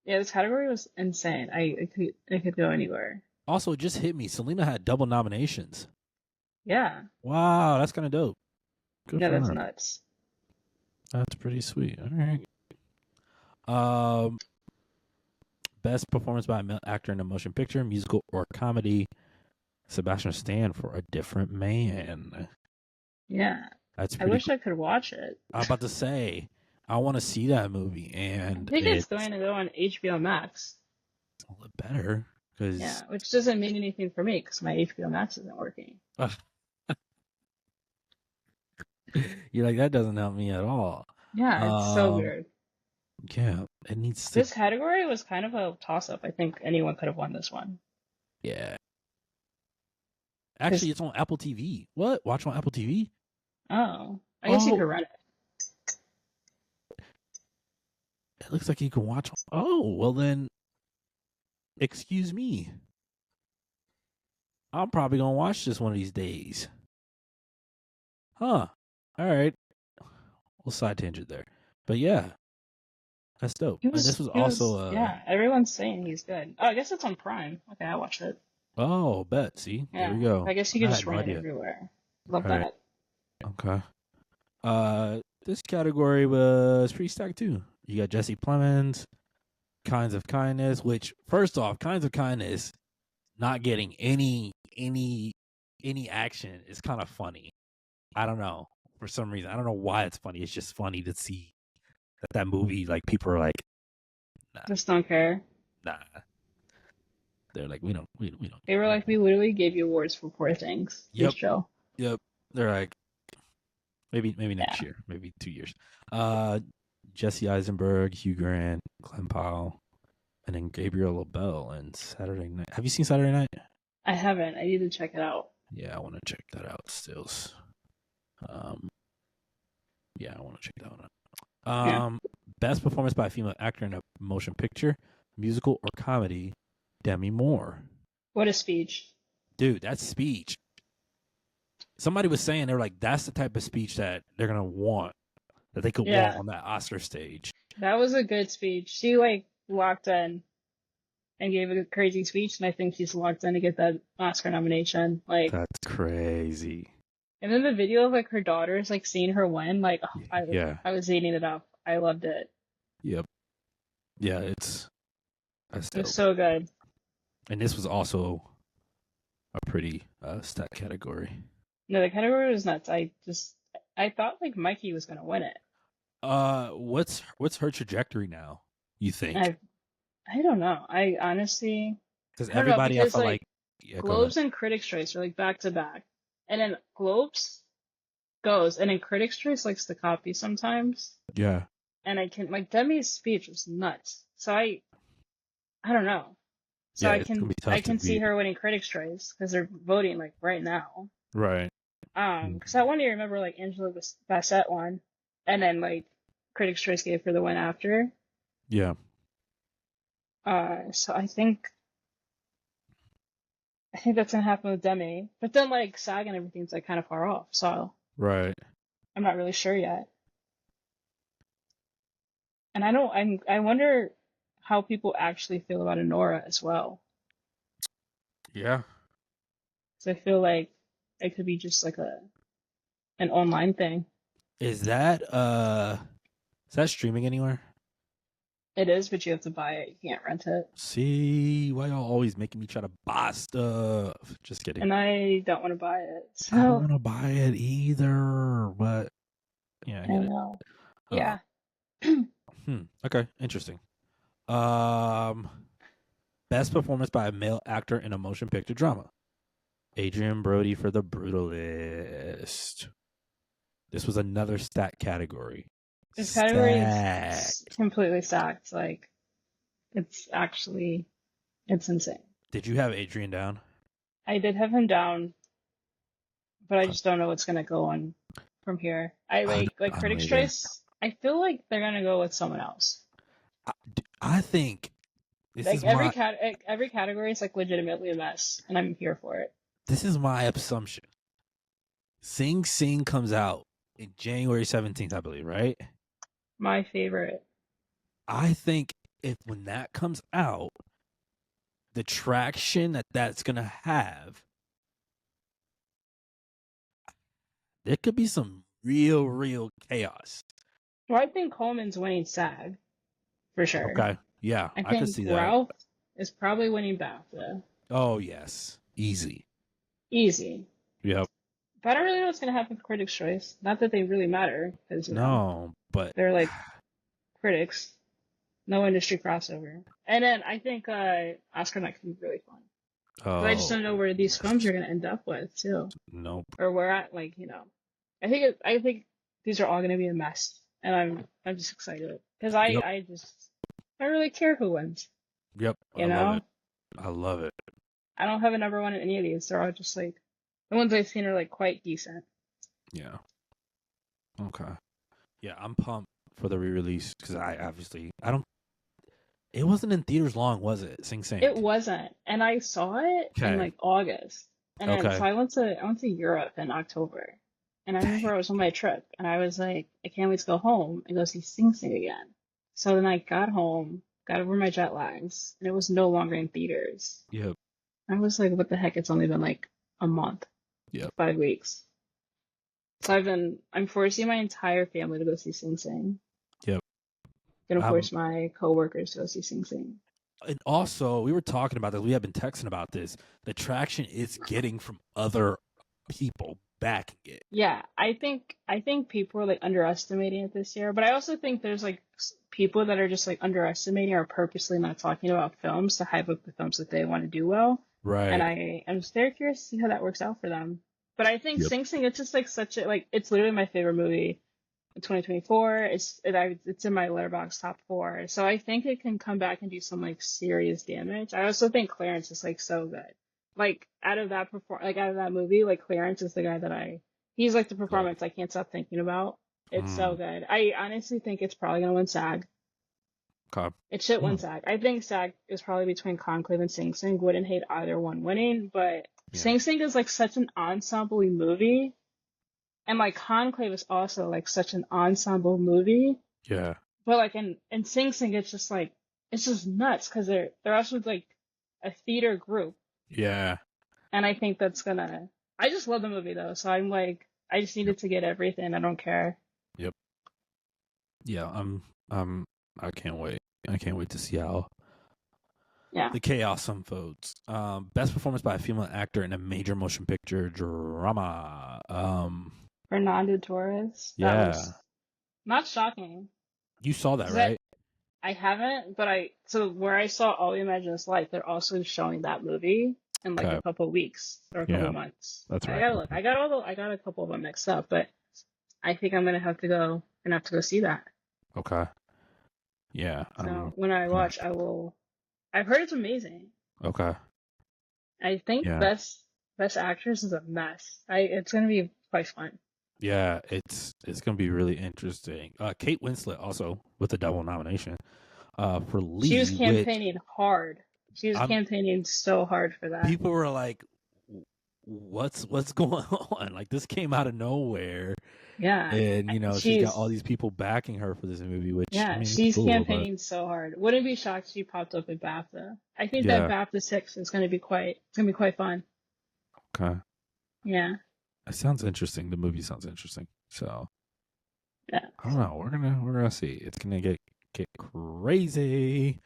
yeah. This category was insane. I could go anywhere. Also, it just hit me. Selena had double nominations. Yeah, Wow, that's kind of dope. Good yeah, for that's her. nuts. That's pretty sweet. All right. Best performance by a male actor in a motion picture, musical, or comedy. Sebastian Stan for A Different Man. Yeah, That's I pretty wish cool. I could watch it. I'm about to say, I want to see that movie, I and think it's it's going to go on HBO Max. a little better Yeah, because which doesn't mean anything for me because my HBO Max isn't working. you're like, that doesn't help me at all. Yeah, it's so weird. Yeah, it needs to. This category was kind of a toss-up. I think anyone could have won this one. Yeah, 'Cause, actually, it's on Apple TV. What? Watch on Apple TV? oh, I guess you Oh, could rent it. it looks like you can watch. Oh, well then, excuse me. I'm probably gonna watch this one of these days. Huh. All right. We'll side tangent there. But yeah, that's dope. And this was also Yeah, everyone's saying he's good. Oh, I guess it's on Prime. Okay, I watched it. oh, bet. See, there Yeah, we go. I guess you I could had just no rent it idea. everywhere. Love All right. that. Okay. This category was pretty stacked too. You got Jesse Plemons, Kinds of Kindness, which first off, Kinds of Kindness not getting any action is kind of funny. I don't know. For some reason. I don't know why it's funny. It's just funny to see that movie, like people are like, nah, Just don't care. nah. They're like, we don't They were care. like, we literally gave you awards for poor things. Yep. Please chill. Yep. They're like, maybe next Yeah. year, maybe 2 years. Jesse Eisenberg, Hugh Grant, Glenn Powell, and then Gabriel LaBelle and Saturday Night. Have you seen Saturday Night? I haven't. I need to check it out. Yeah, I want to check that out still. Yeah, I want to check that one out. Yeah. Best performance by a female actor in a motion picture, musical, or comedy, Demi Moore. What a speech. Dude, that speech. Somebody was saying, they were like, that's the type of speech that they're going to want, that they could want on that Oscar stage. That was a good speech. She like walked in and gave a crazy speech, and I think she's locked in to get that Oscar nomination. Like, That's crazy. and then the video of like her daughters like seeing her win, like, oh, I was eating it up. I loved it. Yep. Yeah, that's It dope. was so good. And this was also a pretty stat category. No, the category was nuts. I thought like Mikey was gonna win it. What's her trajectory now? You think? I don't know. I honestly, Because I don't know, everybody, I because, felt like, yeah, Globes and Critics' Choice are like back to back, and then Globes goes, and then Critics' Choice likes to copy sometimes. yeah. And I can like Demi's speech was nuts. So I don't know. So Yeah, it's gonna be I tough to can see beat. her winning Critics' Choice because they're voting like right now. Right. Because I want to remember like Angela Bassett won, and then like Critics' Choice gave her the win after. Yeah. So I think that's gonna happen with Demi, but then like SAG and everything's like kind of far off, so Right. I'm not really sure yet. And I wonder how people actually feel about Honora as well. Yeah. So I feel like it could be just like an online thing. Is that streaming anywhere? It is, but you have to buy it. You can't rent it. See, why y'all always making me try to buy stuff? Just kidding. And I don't want to buy it. I don't So want to buy it either, but yeah, I I get it. know. Uh, Yeah. Okay, interesting. Um, Best performance by a male actor in a motion picture drama. Adrian Brody for The Brutalist. This was another stat category. This category Stat. is completely stacked. Like it's insane. Did you have Adrian down? I did have him down, but I just don't know what's gonna go on from here. I like I don't Critics' either. Choice. I feel like they're gonna go with someone else. I think this Like is my every category is like legitimately a mess, and I'm here for it. assumption. Sing Sing comes out in January 17th, I believe, right? My favorite. I think when that comes out, the traction that's going to have, there could be some real chaos. Well, I think Coleman's winning SAG for sure. Okay. Yeah, I I could think see that. Ralph is probably winning BAFTA. Oh, yes. Easy. Easy. Yep. But I don't really know what's gonna happen with Critics' Choice. Not that they really matter, because No, but they're like critics. No industry crossover. And then I think Oscar night could be really fun. But I just don't know where these films are gonna end up with too. Nope. Or where I think these are all gonna be a mess, and I'm just excited because Yep. I don't really care who wins. Yep. You know, I love it. I don't have a number one in any of these. They're all just like the ones I've seen are like quite decent. Yeah. Okay. Yeah, I'm pumped for the re-release because I don't. It wasn't in theaters long, was it? Sing Sing. It wasn't, and I saw it in like August, and then Okay. so I went to Europe in October, and I remember I was on my trip, and I was like, I can't wait to go home and go see Sing Sing again. So then I got home, got over my jet lags, and it was no longer in theaters. Yep. I was like, what the heck? It's only been like a month. Yep. 5 weeks. So I'm forcing my entire family to go see Sing Sing. Yep. Gonna force my coworkers to go see Sing Sing. And also, we were talking about this. We have been texting about this. The traction it's getting from other people backing it. Yeah, I think people are like underestimating it this year, but I also think there's like people that are just like underestimating or purposely not talking about films to hype up the films that they want to do well. Right. And I'm just very curious to see how that works out for them. But I think Sing Sing, it's just like it's literally my favorite movie in 2024. It's in my Letterboxd top 4. So I think it can come back and do some like serious damage. I also think Clarence is like so good. Like out of that movie, like Clarence is the guy that he's like the performance I can't stop thinking about. It's so good. I honestly think it's probably gonna win SAG. Okay. It should win SAG. I think SAG is probably between Conclave and Sing Sing. Wouldn't hate either one winning, but Sing Sing is like such an ensemble movie, and like Conclave is also like such an ensemble movie. Yeah. But like in Sing Sing, it's just nuts because they're also like a theater group. Yeah. And I think that's gonna. I just love the movie though, so I'm like, I just needed to get everything. I don't care. Yep. Yeah. I can't wait. I can't wait to see how. Yeah. The chaos unfolds. Best performance by a female actor in a major motion picture drama. Fernando Torres. Yeah. That was not shocking. You saw that, right? I haven't, but so where I saw All We Imagine Is Life, they're also showing that movie in like a couple weeks or a couple months. That's right. I gotta look. I got a couple of them mixed up, but I think I'm gonna have to go see that. Okay. Yeah. So when I watch, I've heard it's amazing. Okay. I think Yeah. best actress is a mess. It's gonna be quite fun. Yeah, it's gonna be really interesting. Kate Winslet also with a double nomination. For She was Lee, which campaigning hard. She was I'm campaigning so hard for that. people were like, what's going on? Like this came out of nowhere, Yeah, and she's got all she's these people backing her for this movie, which I yeah, mean, it's she's cool, but campaigning so hard. Wouldn't be shocked if she popped up at BAFTA. I think that yeah, BAFTA 6 is gonna be quite fun. okay, Yeah, it sounds interesting. The movie sounds interesting, so yeah. I don't know. We're gonna see. It's gonna get crazy.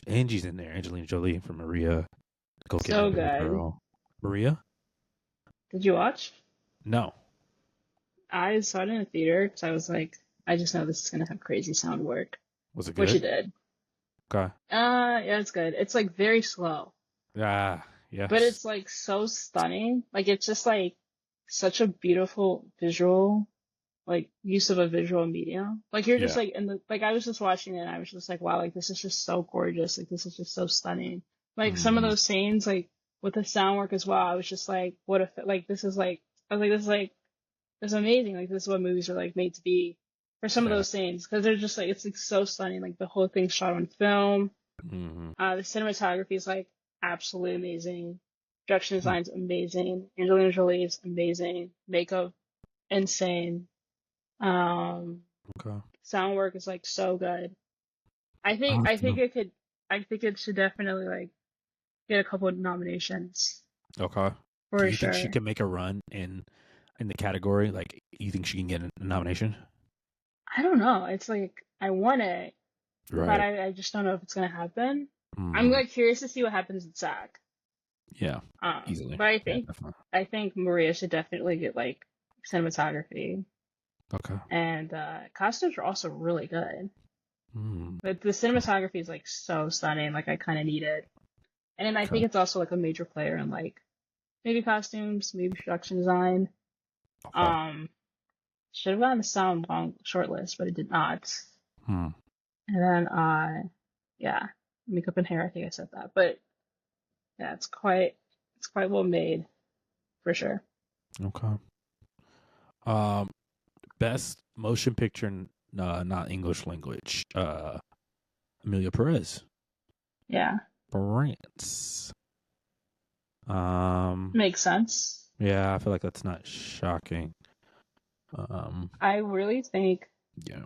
Angie's in there. Angelina Jolie from Maria. Go get my So baby good. girl. Maria? Did you watch? No. I saw it in a theater because I was like, I just know this is gonna have crazy sound work, Was it which it good? did. Okay. Yeah, it's good. It's like very slow, Ah, but yes. it's like so stunning. Like it's just like such a beautiful visual, like use of a visual medium. Like you're just Yeah. like in the like I was just watching it and I was just like, wow, like this is just so gorgeous. Like this is just so stunning. Like some of Mm-hmm. those scenes, like with the sound work as well, I was just like, what if like this is like I was like this is amazing. Like this is what movies are like made to be for some of Yeah. those scenes because they're just like it's like so stunning. Like the whole thing's shot on film. Mm-hmm. The cinematography is like absolutely amazing. Production design's amazing. Angelina Jolie is amazing. Makeup insane. Um, Okay. Sound work is like so good. I think I think Awesome. it could I think it should definitely like get a couple of nominations Okay. Do for you think she sure. can make a run in the category? Like, you think she can get a nomination? I don't know. It's like I want it, but Right. I just don't know if it's gonna happen. I'm Mm-hmm. like curious to see what happens with Zach. Yeah. Easily. But I Yeah, think definitely. I think Maria should definitely get like cinematography Okay. and costumes are also really good. Mm. But the Okay. cinematography is like so stunning. Like I kind of need it, and then I Okay. think it's also like a major player in like maybe costumes, maybe production design. Okay. Um, should have gotten the sound on shortlist, but it did not. Hmm. And then yeah, makeup and hair. I think I said that, but yeah, it's quite well made for sure. Okay. Um, best motion picture, not English language. Amelia Perez, Yeah, France. Um, makes sense. yeah, I feel like that's not shocking. Um, I really think yeah.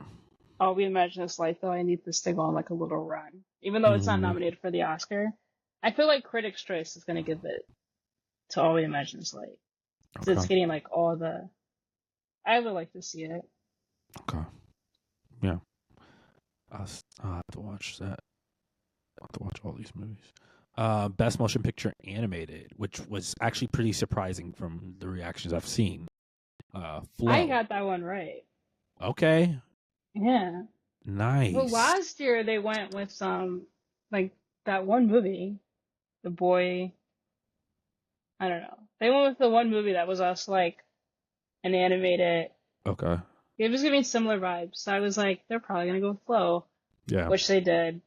All We Imagine Is Life, though, I need this to go on like a little run. Even though it's not Hmm. nominated for the Oscar, I feel like Critics' Choice is going to give it to All We Imagine Is Life. So it's Okay. getting like all the. I would like to see it. Okay. Yeah. I'll have to watch that. I'll have to watch all these movies. Best motion picture animated, which was actually pretty surprising from the reactions I've seen. I Flow. got that one right. Okay. Yeah. Well, Nice. last year they went with some, like that one movie, The Boy. I don't know. They went with the one movie that was also like an animated. Okay. It was giving similar vibes. So I was like, they're probably gonna go with Flow, Yeah. which they did.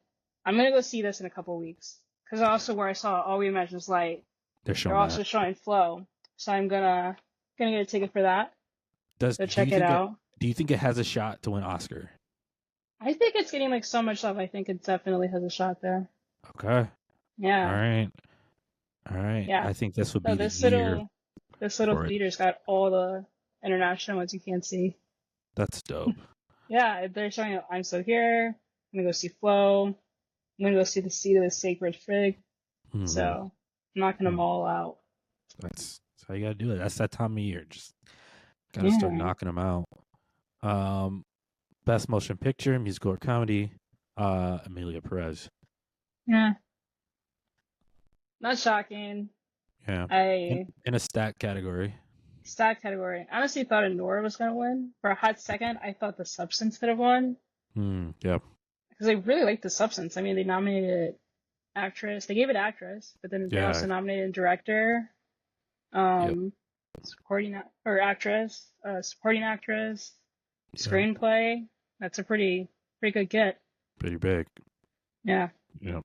I'm gonna go see this in a couple weeks because also where I saw All We Imagine Is Light, They're they're showing that. also showing Flow. So I'm gonna get a ticket for that. Go Do check you it think out. it has a shot to win Oscar? I think it's getting like so much love. I think it definitely has a shot there. Okay. All Yeah, right. All right. yeah. I think this would So be the year this little for it. theater's got all the international ones you can't see. That's dope. Yeah, they're showing I'm So Here. I'm gonna go see Flow. I'm gonna go see The Seed of the Sacred Fig. So Hmm. I'm knocking them all out. That's how you gotta do it. That's that time of year. Just gotta start Yeah, knocking them out. Um, best motion picture, musical or comedy. Amelia Perez. yeah. Not shocking. Yeah. I In a stat category. Stat category. I honestly thought Nora was gonna win. For a hot second, I thought The Substance could have won Hmm. Yep. because I really liked The Substance. I mean, they nominated actress. They gave it actress, but then they Yeah. also nominated director, Yep. um, or actress, supporting actress, Yep. screenplay. That's a pretty good get. Pretty big. Yeah. Yep.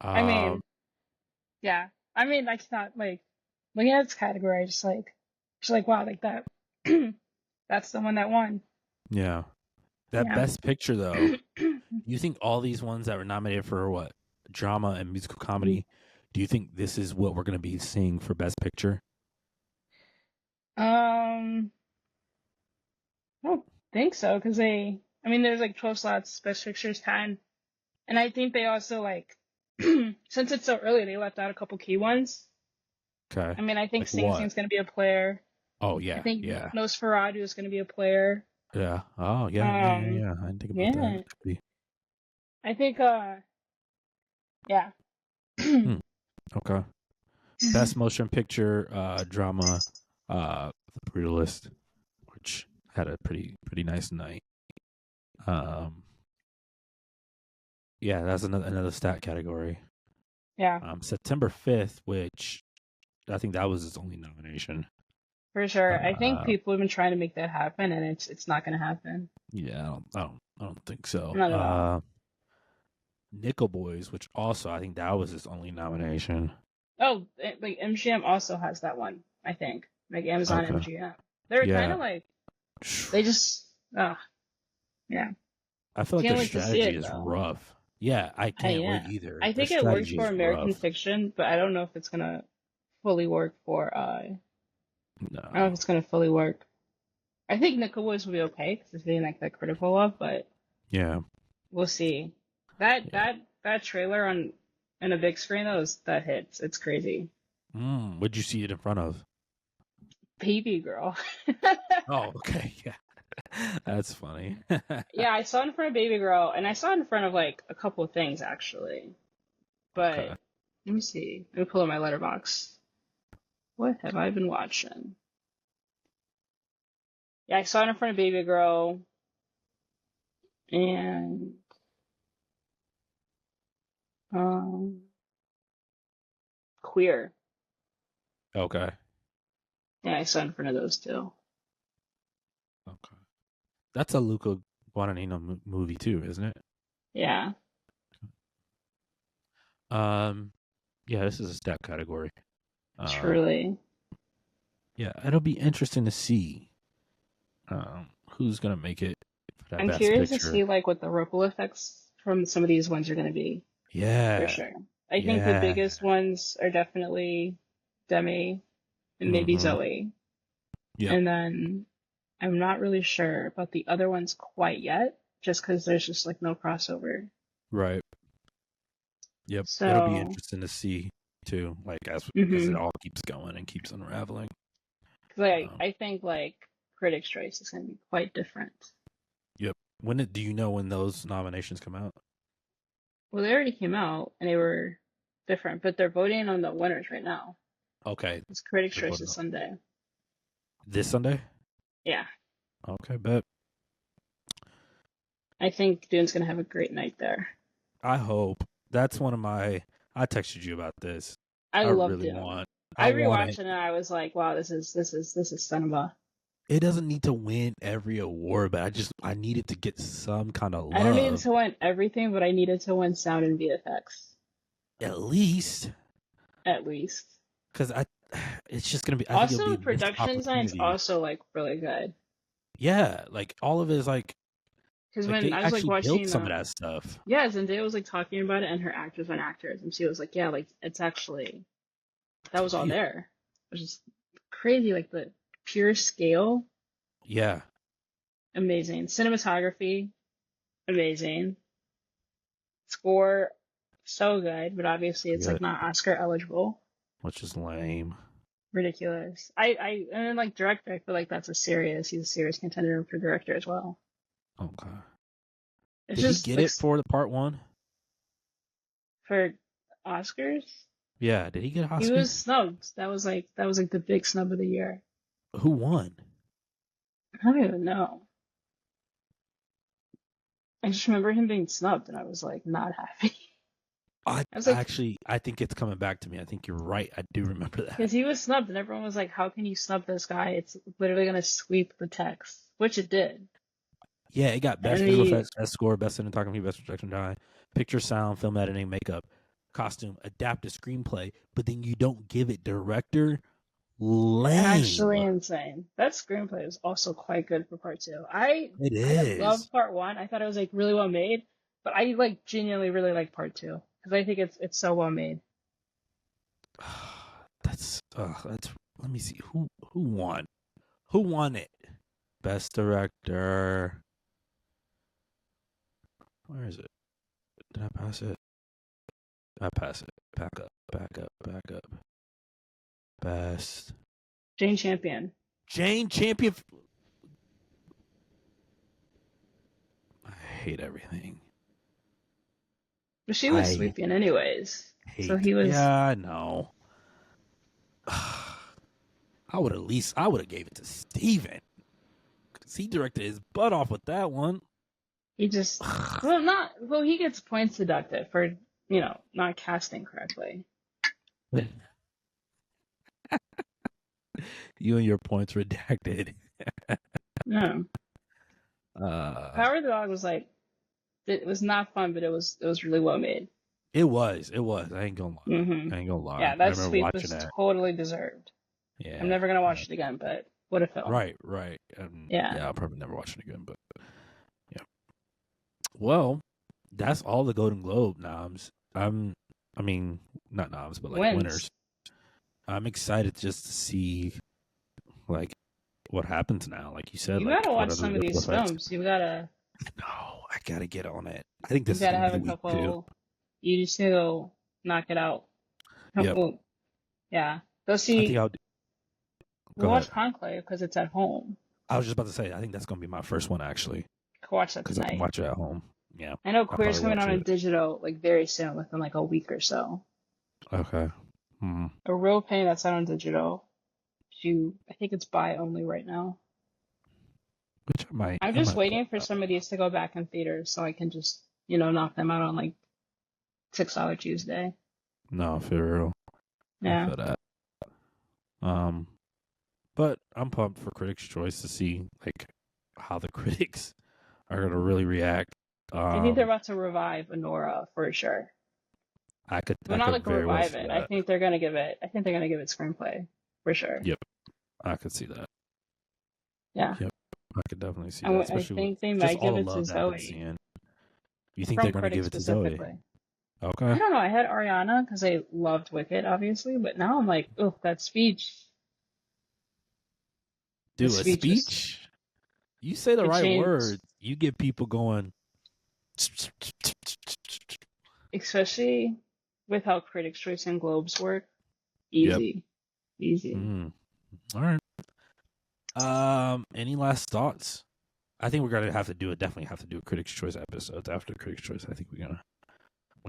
I Um, mean, yeah. I mean, I cannot like looking at its category. Just like wow, like that. That's the one that won. yeah. That Yeah. best picture though. You think all these ones that were nominated for what? Drama and musical comedy, do you think this is what we're going to be seeing for best picture? I don't think so because I mean, there's like 12 slots, best pictures 10, and I think they also like, since it's so early, they left out a couple key ones. Okay. I mean, I think Like Sing what? Sing's gonna be a player. Oh I yeah, think yeah. Nosferatu is gonna be a player. Yeah. Oh yeah, yeah, yeah, Um, yeah. I didn't think about that. yeah, That could be. I think yeah. Hmm. Okay. Best motion picture drama The Brutalist, which had a pretty nice night. Um yeah, that's another stat category. Yeah, September 5th, which I think that was his only nomination. for sure. I think Uh people have been trying to make that happen, and it's not gonna happen. yeah, I don't think so. Not at all. Nickel Boys, which also I think that was his only nomination. Oh, like MGM also has that one. I think like Amazon Okay. MGM. They're kind Yeah. of like they just yeah. I feel like Can't their wait to see strategy it is though. rough. Yeah, I can't Yeah. wait either. I Their think it works strategy for is American rough. fiction, but I don't know if it's gonna fully work for I don't know if No. it's gonna fully work. I think Nickel Boys will be okay because it's getting like that critical love, but Yeah. we'll see. That Yeah. that that trailer on a big screen that hits. It's crazy. What'd you see it in front of? Baby girl. Oh, okay. Yeah. That's funny. Yeah, I saw it in front of Baby Girl, and I saw it in front of like a couple of things actually. Okay. But let me see. Let me pull up my letterbox. What have I been watching? Yeah, I saw it in front of Baby Girl and um Queer. Okay. Yeah, I saw it in front of those two. Okay. That's a Luca Guadagnino movie too, isn't it? Yeah, Yeah, this is a stat category. Um, truly. yeah, it'll be interesting to see who's gonna make it for that I'm best curious to picture. see like what the ripple effects from some of these ones are going to be for Yeah, sure. I think the yeah. biggest ones are definitely Demi and maybe Mm-hmm. Zoe. Yep. And then I'm not really sure about the other ones quite yet, just because there's just like no crossover. Right. Yep. It'll be So, interesting to see too, like as it mm-hmm. all keeps going and keeps unraveling. Cause like Um, I think like Critics' Choice is going to be quite different. yep. Do you know when those nominations come out? Well, they already came out and they were different, but they're voting on the winners right now. Okay. It's Critics' They're Choice voting is on Sunday. this Sunday. Yeah, Okay, bet. I think Dune's going to have a great night there. I hope that's one of my. I texted you about this. I I love really Dune. want. I I want rewatched it. it and I was like, wow, this is cinema. It doesn't need to win every award, but I need it to get some kind of I don't need it love to win everything, but I needed to win sound and VFX at least, at least. because it's just gonna be. I think it'll Also, be the a missed production design's opportunity. also like really good. Yeah, like all of it is Because like when they I was like actually built watching, some of that stuff. yeah, Zendaya was like talking about it, and her actors and actors, and she was like, yeah, like it's actually that It's was all real. there, which is crazy. Like the pure scale, Yeah, amazing. Cinematography, amazing. Score, so good, but obviously it's like good, not Oscar eligible. which is lame. Ridiculous. And then like director, I feel like he's a serious contender for director as well. Okay. It's Did he just get like it for the part one? for Oscars, Yeah. Did he get an he Oscar? was snubbed. That was like the big snub of the year. Who won? I don't even know. I just remember him being snubbed, and I was like not happy. I I was like, actually, I think it's coming back to me. I think you're right. I do remember that. because he was snubbed, and everyone was like, "How can you snub this guy? It's literally gonna sweep the text," which it did. Yeah, it got best And visual he, effects, best score, best cinematography, best projection design, picture, sound, film editing, makeup, costume, adapt a screenplay, but then you don't give it director. Lame. Actually insane. That screenplay is also quite good for part two. I didn't love is. part one. I thought it was like really well made, but I like genuinely really like part two because I think it's so well made. That's let me see who won. Who won it? Best director. Where is it? Did I pass it? I pass it. Back up. Best Jane Champion. Jane Champion. I hate everything. But she was sweeping anyways. So he was. Yeah, I know. I would have gave it to Steven. Because he directed his butt off with that one. He just he gets points deducted for, not casting correctly. You and your points redacted. No. Power of the Dog was like, it was not fun, but it was really well made. It was. I ain't gonna lie. Mm-hmm. I ain't gonna lie. Yeah, that sweep was totally deserved. Yeah. I'm never gonna watch it again, but what a film. Right. Yeah, I'll probably never watch it again, but yeah. Well, that's all the Golden Globe noms. Not noms, but like winners. I'm excited just to see like what happens now. Like you said, you like, gotta watch some of these films. You gotta. No, I gotta get on it. I think this. You gotta have a couple. Too. You just need to knock it out. Yep. Yeah. Go see. I think I'll watch Conclave because it's at home. I was just about to say, I think that's gonna be my first one actually. Go watch that tonight. Because I can watch it at home. Yeah. I know Queer's coming out on digital like very soon, within like a week or so. Okay. A Real Pain that's out on digital. I think it's buy only right now. Which I'm just waiting for some of these to go back in theaters so I can just, knock them out on like $6 Tuesday. No, for real. Yeah. For that. But I'm pumped for Critics' Choice to see like how the critics are gonna really react. I think they're about to revive Honora for sure. Not like revive it. I think they're gonna give it. Screenplay for sure. Yep, I could see that. Yeah. Yep, I could definitely see that. I think they might give it to Zoe. You think they're gonna give it to Zoe? Okay. I don't know. I had Ariana because I loved Wicked, obviously, but now I'm like, oh, that speech. Dude, a speech? You say the right words, you get people going. Especially with how Critics' Choice and Globes work. Easy. All right. Any last thoughts? I think we're gonna definitely have to do a Critics' Choice episode after Critics' Choice. I think we're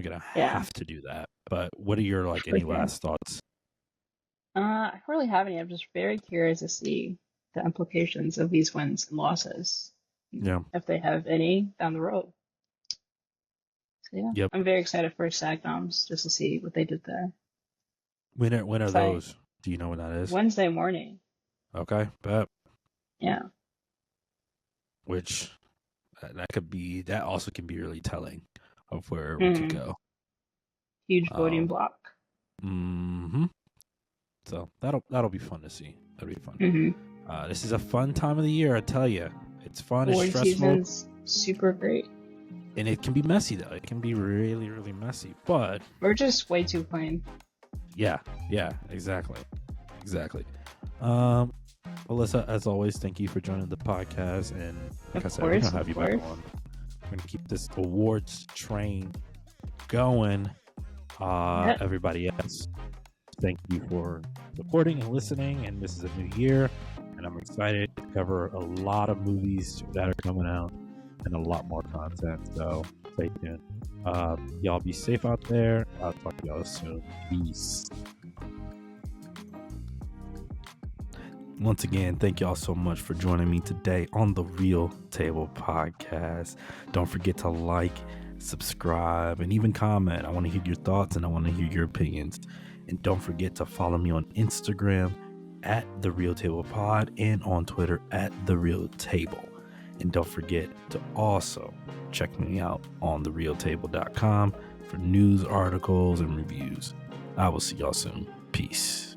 gonna have to do that. But what are your any last thoughts? I don't really have any. I'm just very curious to see the implications of these wins and losses. Yeah. If they have any down the road. So yeah. Yep. I'm very excited for SAG noms just to see what they did there. When are those? Do you know when that is? Wednesday morning. Okay, bet. Yeah. Which that also can be really telling of where we could go. Huge voting block. Mm-hmm. So that'll be fun to see. That'll be fun. Mm-hmm. This is a fun time of the year, I tell you. It's fun. Award it's stressful. Season's super great. And it can be messy though. It can be really, really messy. But we're just way too plain. Yeah. Exactly. Alyssa, as always, thank you for joining the podcast. And like I said, we're gonna have you back on. We're gonna keep this awards train going. Everybody else, thank you for supporting and listening. And this is a new year, and I'm excited to cover a lot of movies that are coming out and a lot more content. So stay tuned. Y'all be safe out there. I'll talk to y'all soon. Peace. Once again, thank y'all so much for joining me today on the Real Table Podcast. Don't forget to like, subscribe, and even comment. I want to hear your thoughts and I want to hear your opinions. And don't forget to follow me on Instagram at The Real Table Pod and on Twitter at The Real Table. And don't forget to also checking me out on therealtable.com for news, articles, and reviews. I will see y'all soon. Peace.